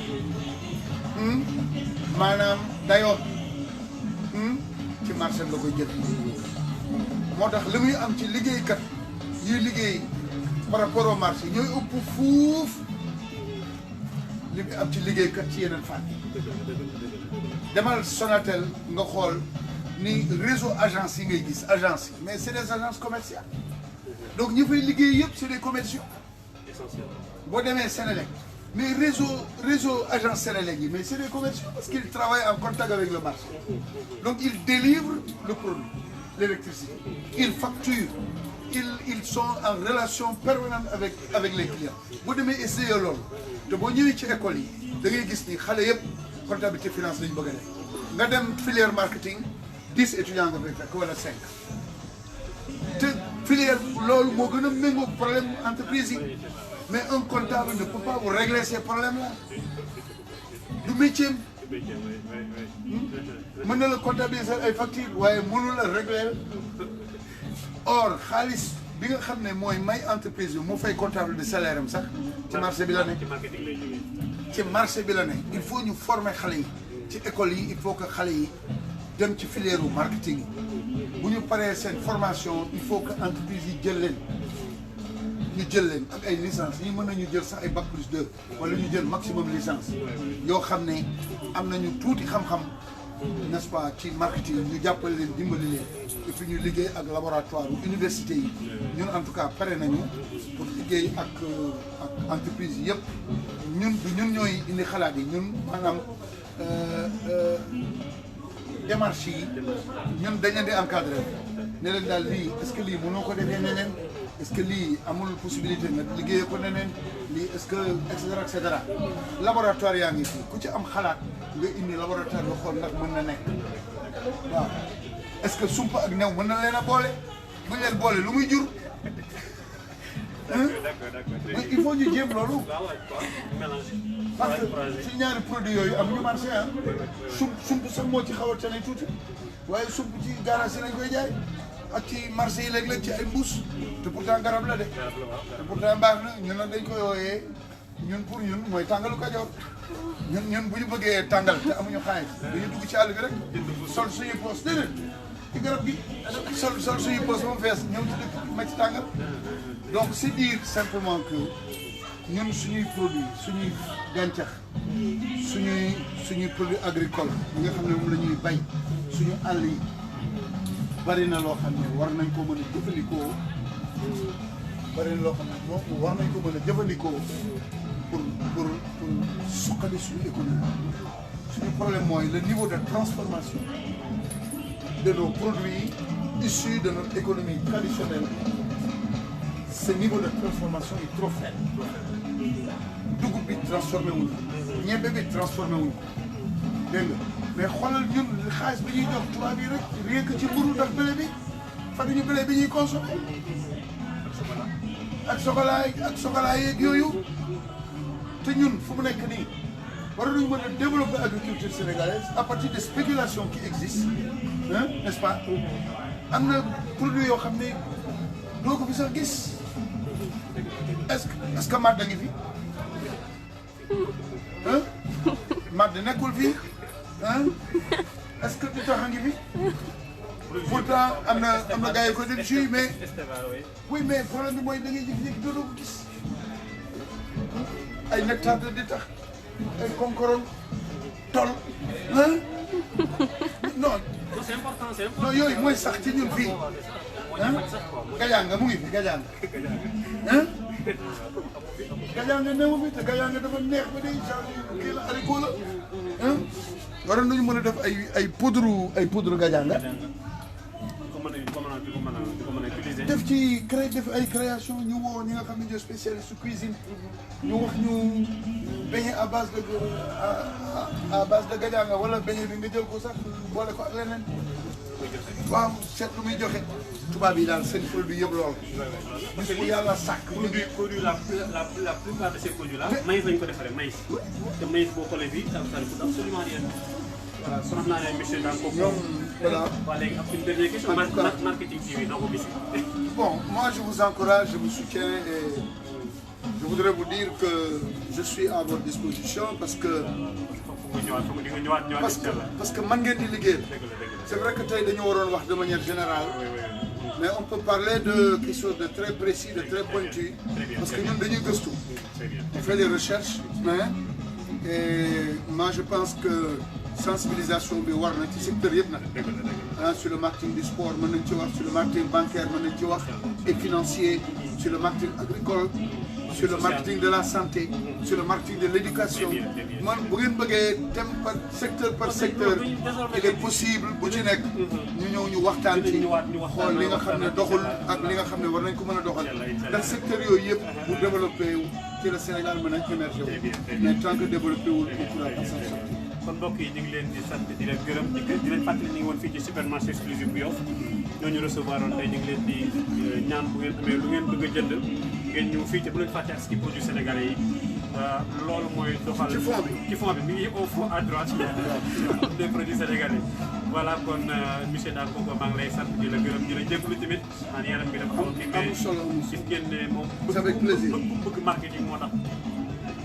maanaam dayoon ci marché la koy jël moo tax li muy am ci liggéeykat yuy liggéey par rapport au marché ñooy ëpp fuuf li muy am ci liggéeykat ci yeneen fànn demal Sonatel nga xool ni réseau agence yi ngay gis agence yi mais c'est des agences commerciales donc ñi fay liggéey yëpp c'est des commerciaux boo demee Sénélec mais réseau agence Sénélec yi mais c'est des commerciaux parce qu'ils travaillent en contact avec le marché donc ils délivrent le produit l'électricité ils facturent ils sont en relation permanente avec les clients boo demee essayer loolu te boo ñëwee ci école yi da ngay gis ni xale yëpp comptabilité finance lañu bëgg a def nga dem filière marketing 10 étudiants nga fay fekk wala 5 te filière loolu moo gën a méngoo problème entreprise yi mais un comptable ne peut pas vous régler ces problèmes-là du métier mën na la comptabiliser ay factures waaye mënu la régler or xaalis bi nga xam ne mooy may entreprise bi mu fay comptable de salaire am sax ci marché bi la ne ci marché bi la ne il faut ñu former xale yi ci école yi il faut que xale yi dem ci filière u marketing bu ñu paree seen formation il faut que entreprise yi jël leen ak ay licence yi mën nañu jël sax ay bac plus 2 wala ñu jël maximum licence yoo xam ne am nañu tuuti xam-xam n'est-ce pas ci marketing ñu jàppale leen dimbali leen et puis ñu liggéey ak laboratoire université yi ñun en tout cas pare nañu pour liggéey ak entreprise yi yëpp ñun ñooy indi xalaat yi ñun maanaam démarche yi ñun dañ leen di encadrer ne leen daal lii est-ce que lii mënoo ko defee neneen est-ce que lii amul possibilité nga liggéeyee ko neneen lii est-ce que et cetera laboratoire yaa ngi fii ku ci am xalaat nga indi laboratoire nga xool ndax mën na nekk waaw est-ce que sumpa ak new mën na leen a boole bu ñu leen boole lu muy jur mais il faut ñu jéem loolu parce que ci ñaari produits yooyu am ñu marché ah sump sax moo ci xaw a tane tuuti waaye sump ci garage yi lañ koy jaay ak ci marché yi léeg-léeg ci ay mbuus te pourtant garab la de te pourtant baax na ñun nag dañ koy wooyee ñun pour ñun mooy tàngalu Kajoor ñun bu ñu bëggee tàngal te amuñu xaalis dañuy dugg ci àll bi rek sol suñuy poos déedéet ci garab gi sol suñuy poos ba mu fees ñëw ci dëkk ma ci tàngal donc c'est dire simplement que ñun suñuy produit suñuy gàncax suñuy produit agricole yi nga xam ne moom la ñuy bay suñu àll yi bari na loo xam ne war nañ ko mën a jëfandikoo bari na loo xam ne moom war nañ ko mën a jëfandikoo pour suqali suñu économie suñu problème mooy le niveau de transformation de nos produits issus de notre économie traditionnelle. Ce niveau de transformation est trop faible. dugub bi transformé wuñ ko ñebe bi transformé wuñ ko dégg nga mais xoolal ñun xaalis bi ñuy jox tubaab yi rek rien que ci mburu ndax blé bi fa ñu blé bi ñuy consommé ak chocolat yeeg yooyu te ñun fu mu nekk nii war nañu mën a développer agriculture sénégalaise à partir des spéculations qui existent hein n'est-ce pas am na produit yoo xam ne doo ko fi sax gis est-ce que màdd ngi fi ah màdd nekkul fii ah est-ce que du tax a ngi fi pourtant am na gars yi ko dem ci mais oui mais problème bi mooy da ngay jékki-jékki doo ko gis ay nectar de di tax ay konkoron tol ah non c'est important non yooyu mooy sax ci ñun fii ah gajaanga mu ngi fi gajaanga ah gajaanga newu fi te gajaanga dafa neex ba day kii la haricot la ah waroon nañu mën a def ay poudre gajaanga def ci def ay création ñu woo ñi nga xam ne ñoo spécialiste cuisine ñu wax ñu beignet à base de gajanga wala beignet bi nga jël ko sax boole ko ak leneen waaw seet lu muy joxe tubaab yi daal seen produit yëpp lool. parce que yàlla sàkk. produit la plupart de ces produits là. maïs lañ ko defaree maïs. te maïs boo xoolee fii ça ne coûte absolument rien. voilà soxna naa ne monsieur Danko. ñoom voilà. waa léegi ak une dernière question. marketing TV noo ko gisee. Bon, moi je vous encourage, je vous soutiens et je voudrais vous dire que je suis à votre disposition parce que man ngeen di liggéeyal. C'est vrai que tey dañu waroon wax de manière générale, mais on peut parler de quelque chose de très précis, de très pointu, parce que ñun dañuy gëstu. On fait des recherches, et moi je pense que sensibilisation bi war na ci secteur yëpp nag. Sur le marketing du sport mën nañu ci wax, sur le marketing bancaire mën nañu ci wax, et financier, sur le marketing agricole, sur le marketing de la santé, sur le marketing de l'éducation. man bu ngeen bëggee thème par secteur il est possible bu ci nekk ñu ñëw ñu waxtaan ci xool li nga xam ne doxul ak li nga xam ne war nañ ko mën a doxal ndax secteur yooyu yëpp bu développé wu ci le Sénégal mën a émerger wu mais tant que développé wul on pourra pas s'en sortir. kon mbokk yi ñu ngi leen di sant di leen gërëm di leen fàttali ñu ngi woon fii ci supermarché exclusif bu Yoff ñooñu recevoir oon tey ñu ngi leen di ñaan bu ngeen amee lu ngeen bëgg a jënd ngeen ñëw fii te bu leen fàtte ak ci produits sénégalais yi loolu mooy doxal ci fond bi mi ngi au fond à droite des produits sénégalais. voilà kon monsieur Danko maa ngi lay sant di la gërëm di la jégalu tamit naan yaram bi dafa xaw a kii mais gis ngeen ne moom bëgg marketing moo tax.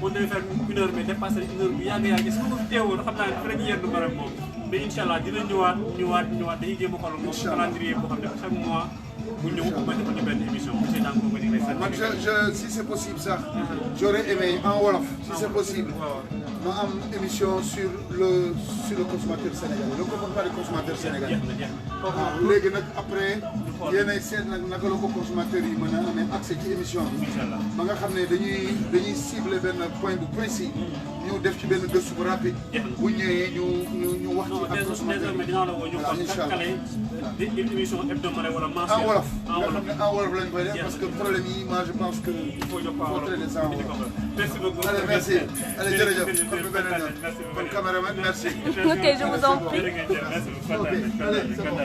on devait faire 1 heure mais dépassé 1 heure bu yàgg su ma ko teewoon xam naa ne fa la ñu yendu barab moom mais incha allah dina ñëwaat dañuy jéem a xool moom calendrier boo xam ne chaque mois bu ñëw ba defal ñu benn émission monsieur Danko ko ñu lay sant. man si c'est possible sax j'aurais aimé en wolof si c'est possible ma am émission sur le consommateur sénégalais le comportement du consommateur sénégalais. léegi nag après yéenay seet nag naka la ko consommateur yi mën a amee accès ci émission bi. ba nga xam ne dañuy cibler benn point bu précis ñu def ci benn gëstu bu rapide. bu ñëwee ñu wax ci ak consommateur yi. voilà incha allah une émission hebdomadaire wala mensuelle. en wolof nga xam ne en wolof lañ koy def parce que problème yi moi je pense que il faut traiter ça en wolof. merci beaucoup. allez merci allez jërëjëf comme beneen yoon kon caméraman merci. Ok, je vous en prie. Ok, allez c'est bon.